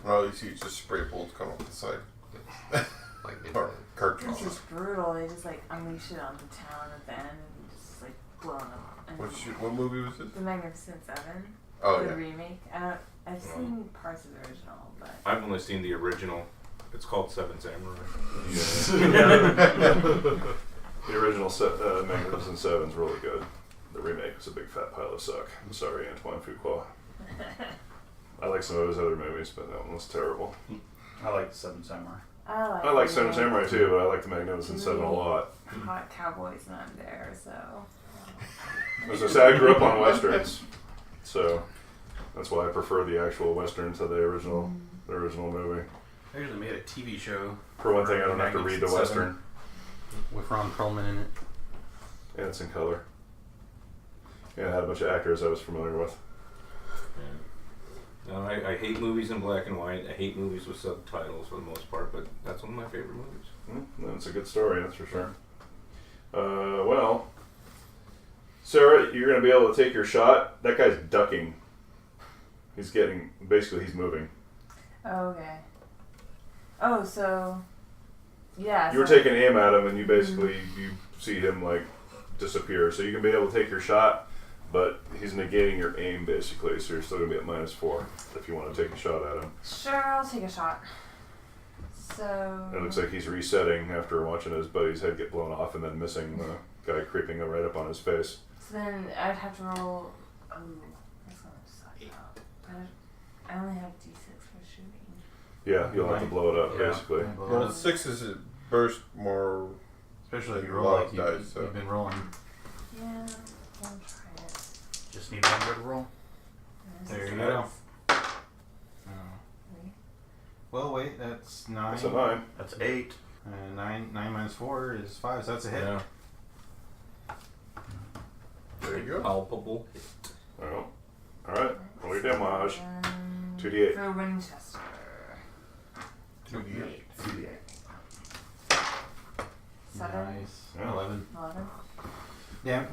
all you see is just spray bullets come off the side. Like Or It's cartridges. just brutal. They just like unleash it on the town at the end and just like blow them up. And What movie was this? The Magnificent Seven. Oh, the yeah. remake. I've seen parts of the original, but I've only seen the original. It's called Seven Samurai. The original Magnificent Seven's really good. The remake was a big fat pile of suck. I'm sorry, Antoine Fuqua. I like some of his other movies, but that one was terrible. I like the Seven Samurai. I like Seven Samurai too, but I like the Magnificent Seven a lot. Hot Cowboy's not there, so. As I say, I grew up on westerns, so that's why I prefer the actual western to the original movie. They actually made a TV show For one thing, I don't have to read the western, with Ron Perlman in it. and it's in color. And it had a bunch of actors I was familiar with. No, I hate movies in black and white. I hate movies with subtitles for the most part, but that's one of my favorite movies. That's a good story, that's for sure. Well, Sarah, you're going to be able to take your shot. That guy's ducking. He's moving. Oh, okay. Oh, so. Yeah. You were taking aim at him, and you basically you see him like disappear. So you can be able to take your shot, but he's negating your aim basically. So you're still gonna be at -4 if you want to take a shot at him. Sure, I'll take a shot. So. And it looks like he's resetting after watching his buddy's head get blown off and then missing the guy creeping right up on his face. So then I'd have to roll. Oh, that's gonna suck out. I only have D6 for shooting. Yeah, you'll have to blow it up basically. Well, the 6 is burst more. Especially if you You roll roll like dice, so. you've been rolling. Yeah, I'll try it. Just need one good roll. There you This go. is- Oh. Well, wait, that's 9. That's a 9. That's 8. 9 minus 4 is 5, so that's a hit. Yeah. There you go. Palpable. Oh. Alright, roll your damage. 2d8. For Winchester. 2d8. 7. Nice. Yeah. 11. 11.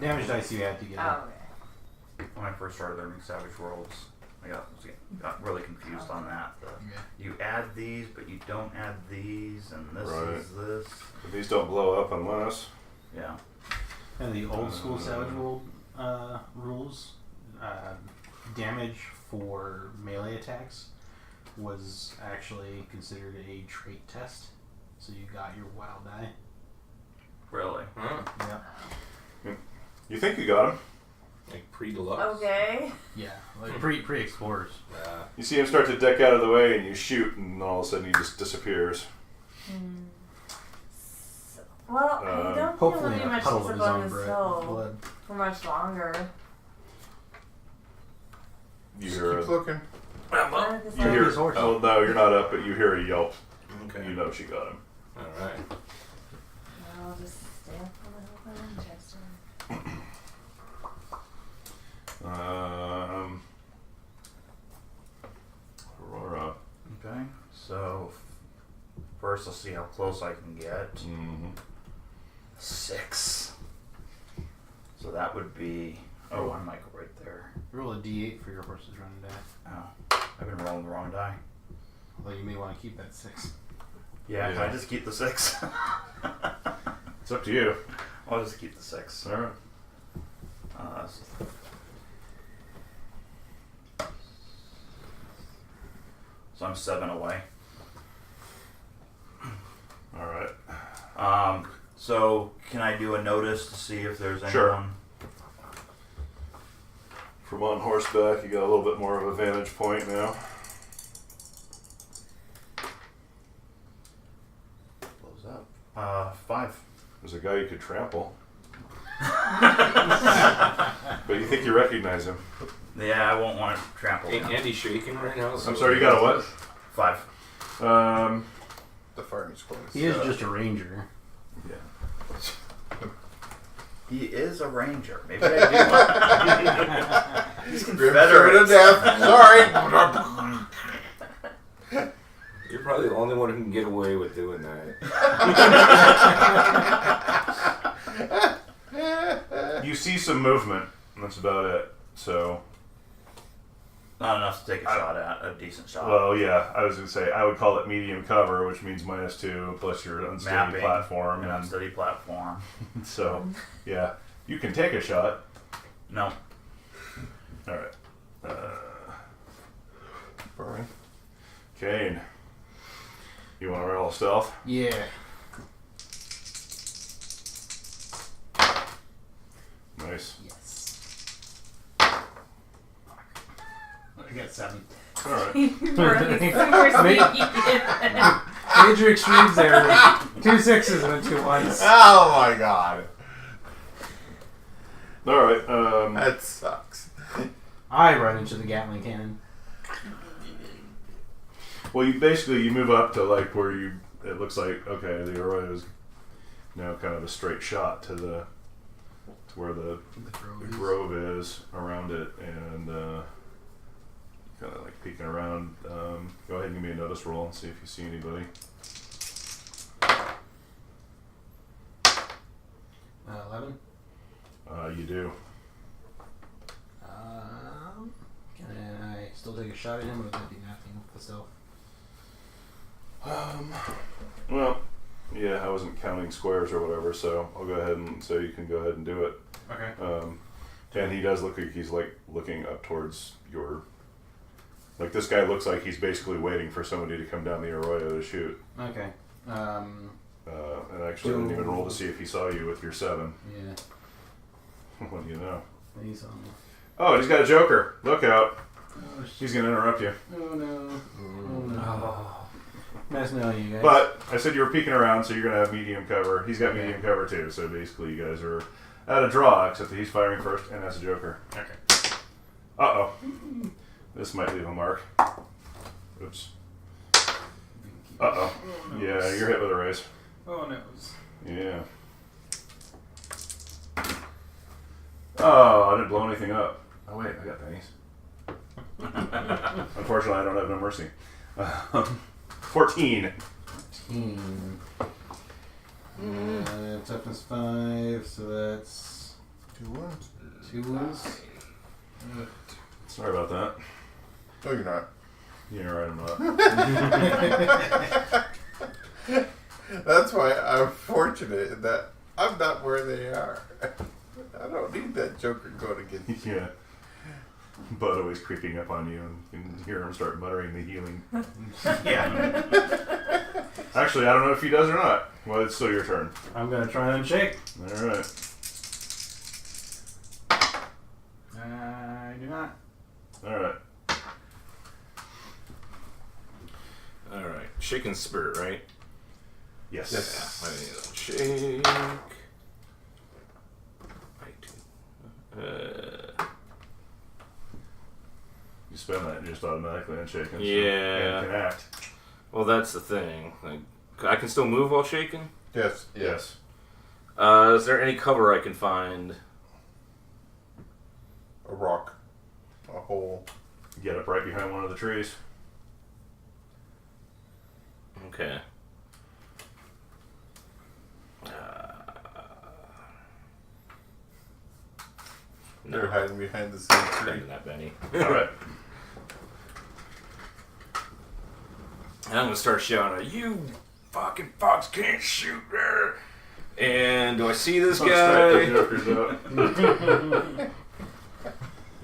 Damage dice you add together. Oh, okay. When I first started learning Savage Worlds, I got really confused on that. You add these, but you don't add these, and this Right. is this. But these don't blow up unless. Yeah. And the old school Savage World rules, damage for melee attacks was actually considered a trait test. So you got your wild die. Really? Huh? Yeah. You think you got him. Like pre-deluxe. Okay. Yeah. Like pre-explorers. Yeah. You see him start to deck out of the way and you shoot and all of a sudden he just disappears. Well, I don't think I'm Hopefully going to be in a much puddle use of up his on own this hill blood. for much longer. You Just hear keep a, looking. you hear his horse. oh no, you're not up, but you hear a yelp. Okay. You know she got him. Alright. I'll just stay up on the Winchester. Aurora. Okay. So, first I'll see how close I can get. Mm-hmm. 6. So that would be. Oh, I might go right there. Roll a d8 for your horse's running die. Oh, I've been rolling the wrong die. Although you may want to keep that 6. Yeah, can I Yeah. just keep the 6? It's up to you. I'll just keep the 6. Alright. So I'm 7 away. Alright. So can I do a notice to see if there's anyone? Sure. From on horseback, you got a little bit more of a vantage point now. Close up. 5. There's a guy you could trample. But you think you recognize him. Yeah, I won't want to trample Ain't him. Andy shaking right now? I'm sorry, you got a what? 5. The firing squad. He is just a ranger. Yeah. He is a ranger. Maybe I do. He's Grim to Confederate. death. Sorry. You're probably the only one who can get away with doing that. You see some movement, and that's about it. So, Not enough to take a shot at. A decent shot. well, yeah, I was going to say, I would call it medium cover, which means -2, plus your unsteady Mapping platform. An And unsteady platform. so, yeah, you can take a shot. No. Alright. Kane. You want to roll stealth? Yeah. Nice. Yes. I got 7. Alright. Major extremes there. 2 6s and 2 1s. Oh my god. Alright. That sucks. I run into the Gatling cannon. Well, you move up to like where it looks like, okay, the Arroyo is now kind of a straight shot to where the grove is around it, and kind of like peeking around. Go ahead and give me a notice roll and see if you see anybody. 11. You do. Can I still take a shot at him, or would that be nothing with the stealth? Well, yeah, I wasn't counting squares or whatever, so I'll go ahead and say you can go ahead and do it. Okay. And he does look like he's like looking up towards your. Like this guy looks like he's basically waiting for somebody to come down the Arroyo to shoot. Okay. And actually, I didn't even roll to see if he saw you with your 7. Yeah. What do you know? He's on. Oh, he's got a Joker. Look out. Oh, He's going to interrupt you. Oh no. Oh no. Nice knowing you guys. But I said you were peeking around, so you're going to have medium cover. He's got medium cover too, so basically you guys are at a draw, except that he's firing first and has a Joker. Okay. Uh-oh. This might leave a mark. Oops. Uh-oh. Yeah, you're hit with a raise. Oh no. Yeah. Oh, I didn't blow anything up. Oh wait, I got pennies. Unfortunately, I don't have no mercy. 14. 14. Toughness 5, so that's 2 1s. 2 ones. Sorry about that. No, you're not. You're right, I'm not. That's why I'm fortunate that I'm not where they are. I don't need that Joker going against you. Yeah. Bud always creeping up on you, and you can hear him start muttering the healing. Yeah. Actually, I don't know if he does or not. Well, it's still your turn. I'm gonna try and shake. Alright. I do not. Alright. Alright. Shaking spirit, right? Yes. Yeah. I need to shake. You spend that and just automatically unshaken. So Yeah. and can act. Well, that's the thing. Like, I can still move while shaking? Yes. Yes. Is there any cover I can find? A rock. A hole. Get up right behind one of the trees. Okay. They're hiding behind the same tree. Spending that Benny. Alright. And I'm gonna start shouting, "You fucking fucks can't shoot there!" And do I see this guy?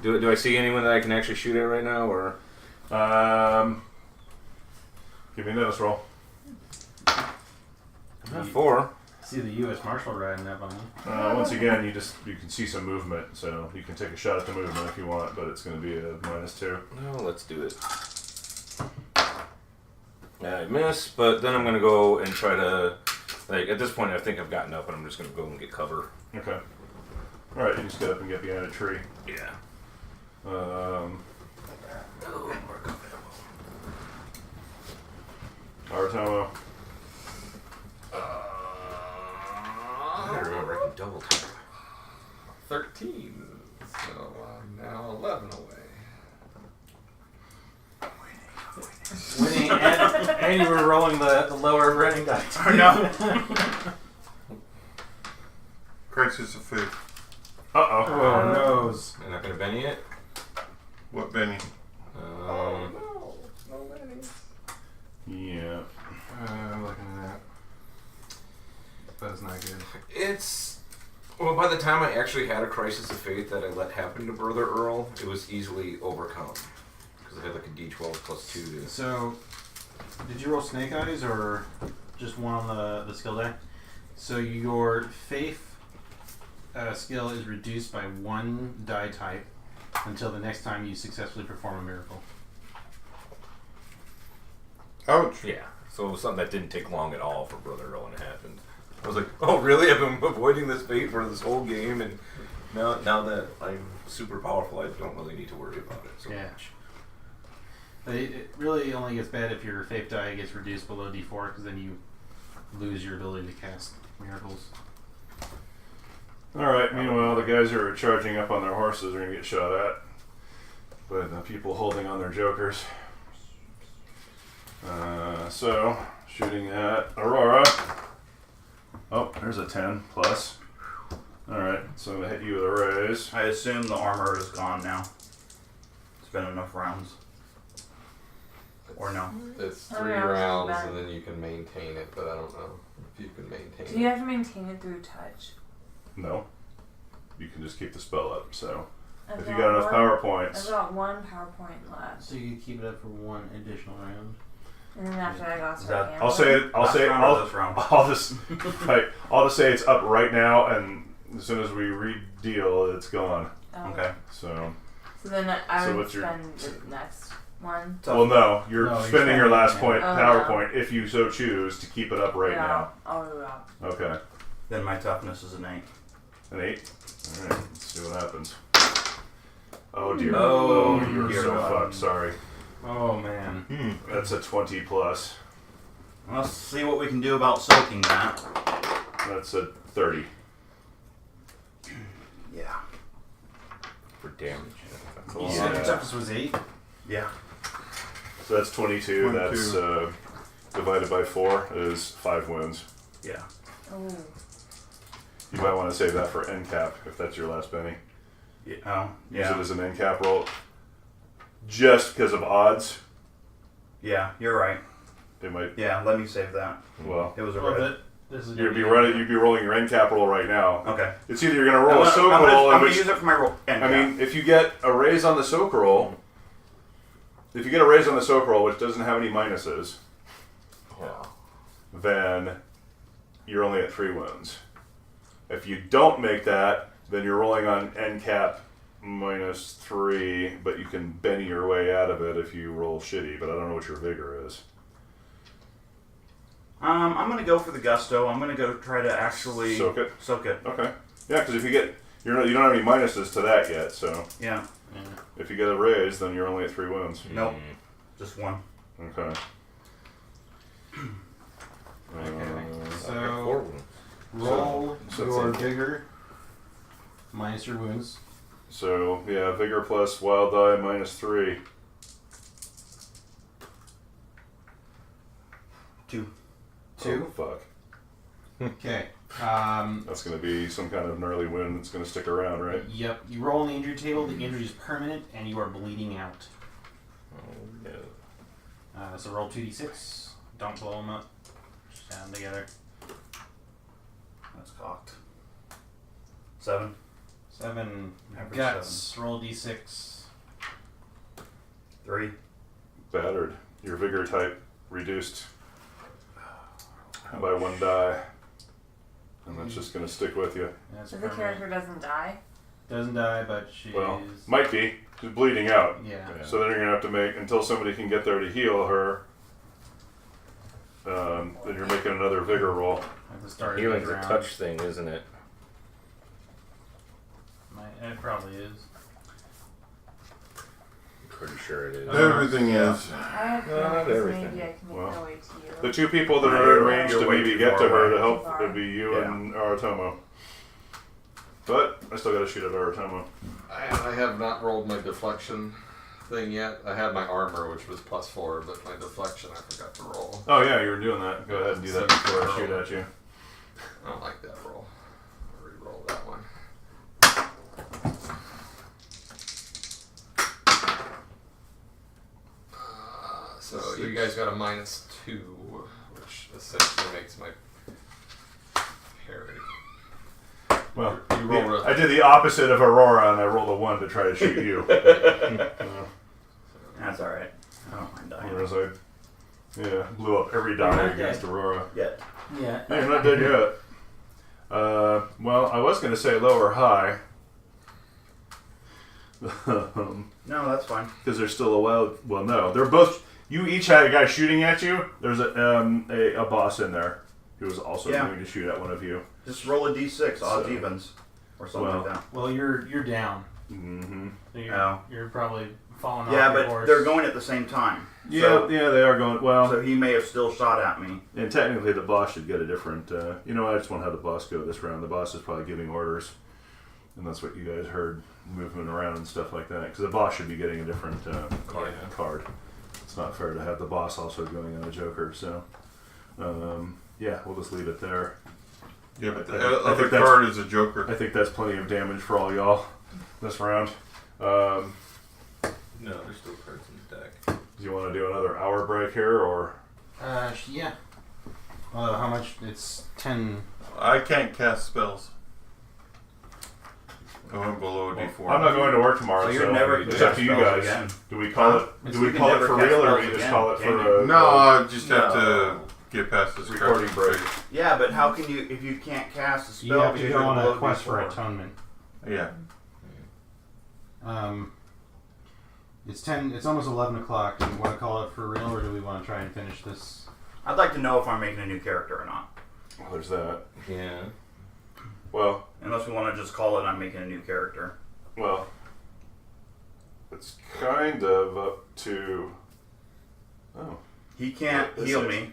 Do I see anyone that I can actually shoot at right now, or? Give me a notice roll. 4. See the U.S. Marshal riding up on me. Once again, you can see some movement, so you can take a shot at the movement if you want, but it's going to be a -2. No, let's do it. I miss, but then I'm gonna go and try to, like, at this point I think I've gotten up and I'm just gonna go and get cover. Okay. Alright, you just get up and get behind a tree. Yeah. Aratomo. I gotta remember I can double tap. 13. So I'm now 11 away. Winning and you were rolling the lower running dice. Oh no. Crisis of faith. Uh-oh. Oh, noes. You're not gonna Benny it? What, Benny? No. No bennies. Yeah. I'm looking at that. That's not good. It's well. By the time I actually had a crisis of faith that I let happen to Brother Earl, it was easily overcome because I had like a D12 plus 2 to. So, did you roll snake eyes or just one on the skill die? So your faith skill is reduced by 1 die type until the next time you successfully perform a miracle. Ouch. Yeah. So it was something that didn't take long at all for Brother Earl when it happened. I was like, oh really? I've been avoiding this fate for this whole game, and now that I'm super powerful, I don't really need to worry about it so much. But it really only gets bad if your faith die gets reduced below D4, because then you lose your ability to cast miracles. Alright, meanwhile, the guys who are charging up on their horses are going to get shot at by the people holding on their jokers. So, shooting at Aurora. Oh, there's a 10 plus. Alright, so I'm going to hit you with a raise. I assume the armor is gone now. It's been enough rounds. Or no? It's Oh, 3 yeah, rounds bad. and then you can maintain it, but I don't know if you can maintain Do you have to maintain it through touch? No. You can just keep the spell up, so. I've If you got enough power I've points. got 1 PowerPoint left. So you could keep it up for 1 additional round. And then after I got that- started. I'll say it. Last round or this round? I'll just right. I'll just say it's up right now, and as soon as we re-deal, it's gone. Oh. Okay. So. So then I So would what's your- spend the next one. Well, no, you're No, you're spending your last spending point, it. Oh, power no. point, if you so choose to keep it up right Yeah, I'll do that. now. Okay. Then my toughness is an 8. An 8. All right. Let's see what happens. Oh dear. Oh, you're dear so God. fucked. Sorry. Oh man. That's a 20 plus. Let's see what we can do about soaking that. That's a 30. Yeah. for damage. That's a You lot. said your Yeah. toughness was 8? Yeah. So that's 22. 22. That's divided by 4 is 5 wounds. Yeah. Oh. You might want to save that for end cap if that's your last penny. Yeah. Oh. Use it Yeah. as an end cap roll. Just because of odds, Yeah. You're right. it might. Yeah. Let me save that. Well, It was a Well, red. this is you'd be rolling your end cap roll right now. Okay. It's either you're gonna roll a I'm soak gonna, roll, I'm in gonna which use it for my roll. I mean, if you get a raise on the soak roll, if you get a raise on the soak roll, which doesn't have any minuses, then you're only at 3 wounds. If you don't make that, then you're rolling on end cap -3, but you can Benny your way out of it if you roll shitty. But I don't know what your vigor is. I'm gonna go for the gusto. I'm gonna go try to actually Soak it. Soak it. Okay. Yeah, because if you get you don't have any minuses to that yet. So Yeah. if you get a raise, then you're only at 3 wounds. Nope. Just 1. Okay. So, roll So your it's vigor minus your wounds. So, yeah, vigor plus wild die -3. 2. 2. Oh, fuck. Okay. That's going to be some kind of gnarly wound that's going to stick around, right? Yep. You roll on the injury table. The injury is permanent, and you are bleeding out. Oh, no. So roll 2d6. Don't blow them up. Just add them together. That's cocked. 7. 7 Average guts. Roll d6. 3. Battered. Your vigor type reduced by 1 die. And that's just going to stick with you. That's So the permanent. character doesn't die? Doesn't die, but she's... Well, might be. She's bleeding out. Yeah. So then you're going to have to make, until somebody can get there to heal her, then you're making another vigor roll. At the start Healing's of the a round. touch thing, isn't it? It probably is. Pretty sure it is. Everything is. I have No, not feelings everything. maybe I can make Well, my way to you. The 2 people that Yeah, are in you're- range you're to way maybe too get far to her away. to help Too far. would be you Yeah. and Aratomo. But I still got to shoot at Aratomo. I have not rolled my deflection thing yet. I had my armor, which was +4, but my deflection I forgot to roll. Oh yeah, you were doing that. Go ahead and do that before I shoot at you. I don't like that roll. I'll re-roll that one. So you guys got a -2, which essentially makes my parry. Well, You rolled I did the opposite of Aurora, and I rolled a 1 to try to shoot you. That's alright. I don't mind dying. Whereas I, blew up every die not against dead. Aurora. Yet. Yeah. No, you're not dead yet. Well, I was going to say low or high. No, that's fine. Because there's still a wild. Well, no, they're both. You each had a guy shooting at you. There's a boss in there who was also going to shoot at one of you. Just roll a d6, odds So- evens, or something well, like that. Well, you're down. Mm-hmm. So you're, Oh. you're probably falling off Yeah, your but horse. they're going at the same time. Yeah, So, yeah, they are going. Well, so he may have still shot at me. and technically the boss should get a different. I just want to have the boss go this round. The boss is probably giving orders, and that's what you guys heard, movement around and stuff like that. Because the boss should be getting a different card. It's not fair to have the boss also going on a Joker. So, we'll just leave it there. Yeah, but I the think other that's- card is a Joker. I think that's plenty of damage for all y'all this round. Do No, there's still cards in the deck. you want to do another hour break here, or Yeah. How much? It's 10. I can't cast spells. I went below a D4. I'm not going to work tomorrow, So so, you're never it's gonna up to you cast spells guys. again. Do we call it? So Do we you can call it never for cast real, or spells we just again, call it can for you? a No, I just have No. to get past this recording break? Yeah, but how can you, if you can't cast a You spell have to because go you're on a below quest for D4? atonement. Yeah. It's 10. It's almost 11 o'clock. Do we want to call it for real, or do we want to try and finish this? I'd like to know if I'm making a new character or not. Well, there's that. Yeah. Well, Unless we want to just call it I'm making a new character. it's kind of up to. Oh, He can't This heal is- me.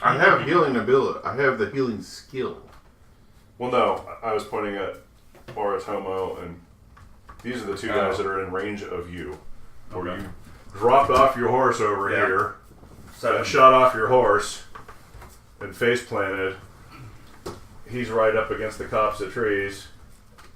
I have healing ability. I have the healing skill. well, no. I was pointing at Oratomo, and these are the two guys that are in range of you. Where Okay. you dropped off your horse over Yeah. here, So, shot off your horse, and face planted. He's right up against the copse of trees,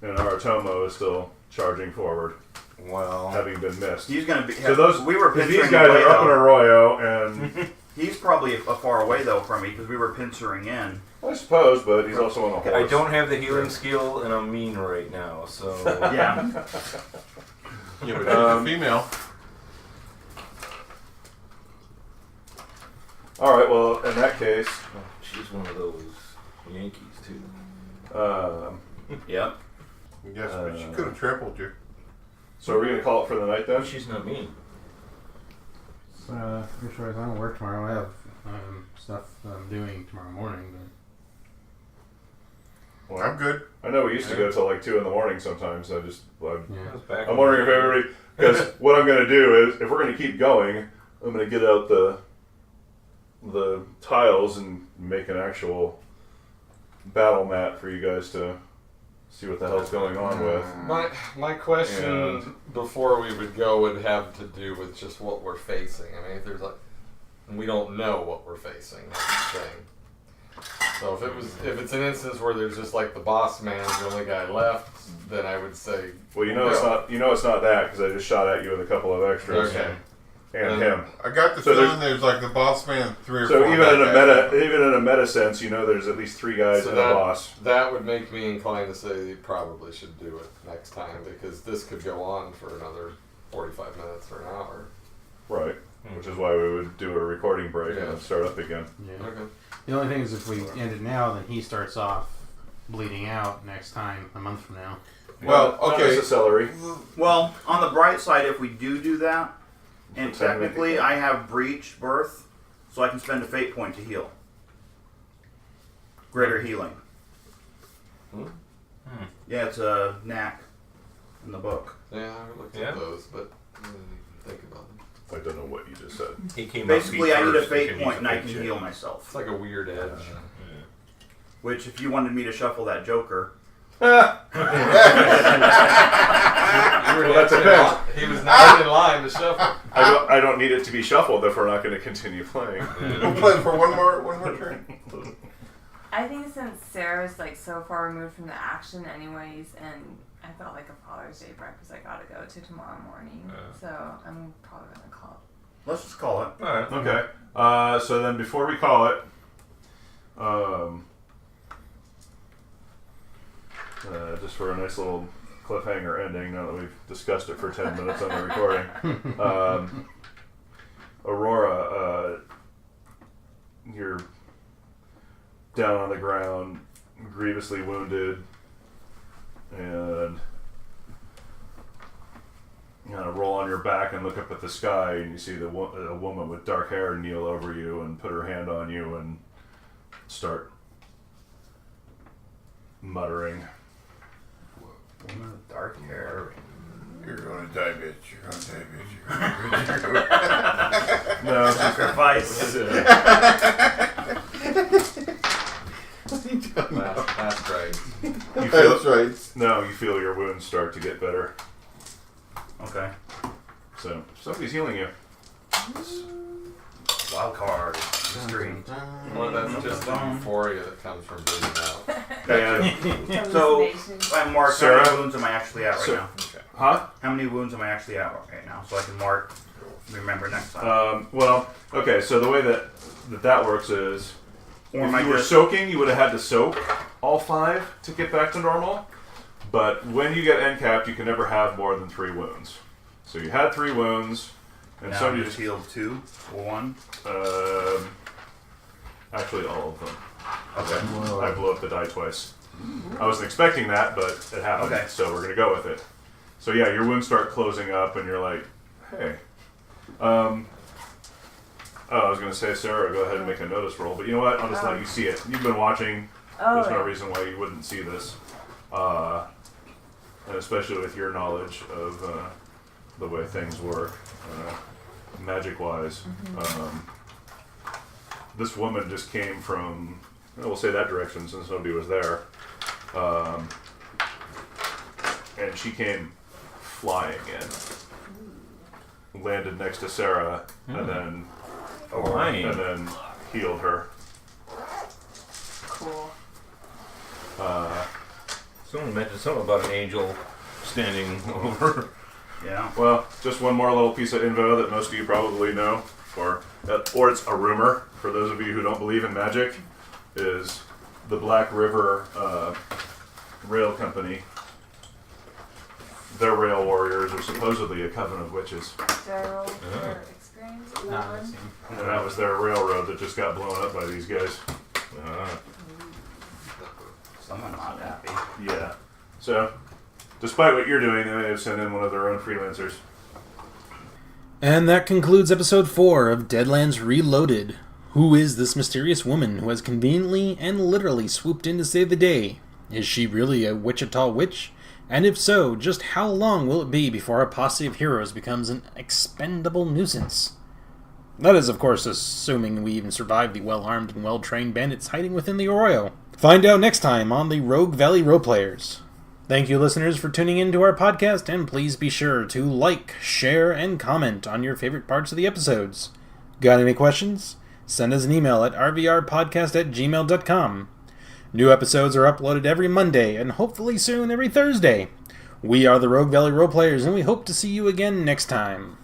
and Aratomo is still charging forward, Well, having been missed. he's going to be. So those, we were because pinchering these guys away, are up in though. Arroyo, and He's probably a far away though from me because we were pinchering in. I suppose, but he's also on a horse. I don't have the healing skill, and I'm mean right now, so. Yeah. Yeah, but she's a female. All right. Well, in that case, She's one of those Yankees, too. Yep. Yes, but she could have trampled you. so are we gonna call it for the night then? She's not mean. Your choice. I don't work tomorrow. I have stuff I'm doing tomorrow morning. Well, I'm good. I know we used to go till like 2 a.m. sometimes. I'm Yeah. I'm wondering if everybody, because what I'm going to do is, if we're going to keep going, I'm going to get out the tiles and make an actual battle map for you guys to see what the hell's going on with. My question And- before we would go would have to do with just what we're facing. I mean, if there's like, and we don't know what we're facing. That's the thing. So if it's an instance where there's just like the boss man's the only guy left, then I would say. Well, it's not that, because I just shot at you with a couple of extras Okay. and him. I got the So feeling there's like the boss man 3 or 4. So even bad in a guys. even in a meta sense, there's at least 3 guys So and a that- boss. That would make me inclined to say you probably should do it next time because this could go on for another 45 minutes or an hour. Right. Which is why we would do a recording break and Yeah. then start up again. Yeah. Okay. The only thing is, if we end it now, then he starts off bleeding out next time, a month from now. Well, Not okay. necessarily. Well, on the bright side, if we do that, and So technically I have breach birth, so I can spend a fate point to heal. Greater healing. Yeah, it's a knack in the book. Yeah, I looked Yeah. at those, but I didn't even think about them. I don't know what you just said. He came Basically, up I feet need a first, fate you can point use and a I fate can check. heal myself. It's like a weird edge. Which, if you wanted me to shuffle that Joker, He was not in line to shuffle. I don't need it to be shuffled if we're not going to continue playing. We'll play for one more turn. I think since Sarah's like so far removed from the action anyways, and I felt like a Father's Day breakfast I gotta go to tomorrow morning, so I'm probably gonna call it. Let's just call it. All right. Okay. So then, before we call it, just for a nice little cliffhanger ending, now that we've discussed it for 10 minutes on the recording, Aurora, you're down on the ground, grievously wounded, and you kind of roll on your back and look up at the sky, and you see a woman with dark hair kneel over you and put her hand on you and start muttering. Woman with dark hair. You're gonna die, bitch. You're gonna die, bitch. You're gonna die. No, Sacrifice. Last right. you That's feel, right. no, you feel your wounds start to get better. Okay. So somebody's healing you. Wild card. Mystery. Well, that's just the euphoria that comes from bleeding out. And, So, I'm marked. How Sarah? many wounds am I actually at right So- now? huh? How many wounds am I actually at right now? So I can mark. Remember next time. Well, okay. So the way that works is, Or if am I you were just- soaking, you would have had to soak all 5 to get back to normal. But when you get end capped, you can never have more than 3 wounds. So you had 3 wounds, and now somebody you just healed 2 or 1. Actually, all of them. Okay. I blew up the die twice. I wasn't expecting that, but it happened. Okay. So we're gonna go with it. So yeah, your wounds start closing up, and you're like, hey. I was gonna say, Sarah, go ahead and make a notice roll, but you know what? I'll just let you see it. You've been watching. There's no reason why you wouldn't see this, and especially with your knowledge of the way things work, magic-wise. This woman just came from, we'll say that direction since nobody was there, and she came flying in, landed next to Sarah, and then healed her. Cool. Someone mentioned something about an angel standing over. Yeah. Well, just one more little piece of info that most of you probably know, or it's a rumor for those of you who don't believe in magic, is the Black River Rail Company. Their rail warriors are supposedly a coven of witches, Daryl, your experience with that one? and that was their railroad that just got blown up by these guys. Someone not happy. Yeah. So, despite what you're doing, they may have sent in one of their own freelancers. And that concludes episode 4 of Deadlands Reloaded. Who is this mysterious woman who has conveniently and literally swooped in to save the day? Is she really a Wichita witch? And if so, just how long will it be before our posse of heroes becomes an expendable nuisance? That is, of course, assuming we even survive the well-armed and well-trained bandits hiding within the Arroyo. Find out next time on the Rogue Valley Roleplayers. Thank you, listeners, for tuning in to our podcast, and please be sure to like, share, and comment on your favorite parts of the episodes. Got any questions? Send us an email at rvrpodcast@gmail.com. New episodes are uploaded every Monday, and hopefully soon every Thursday. We are the Rogue Valley Roleplayers, and we hope to see you again next time.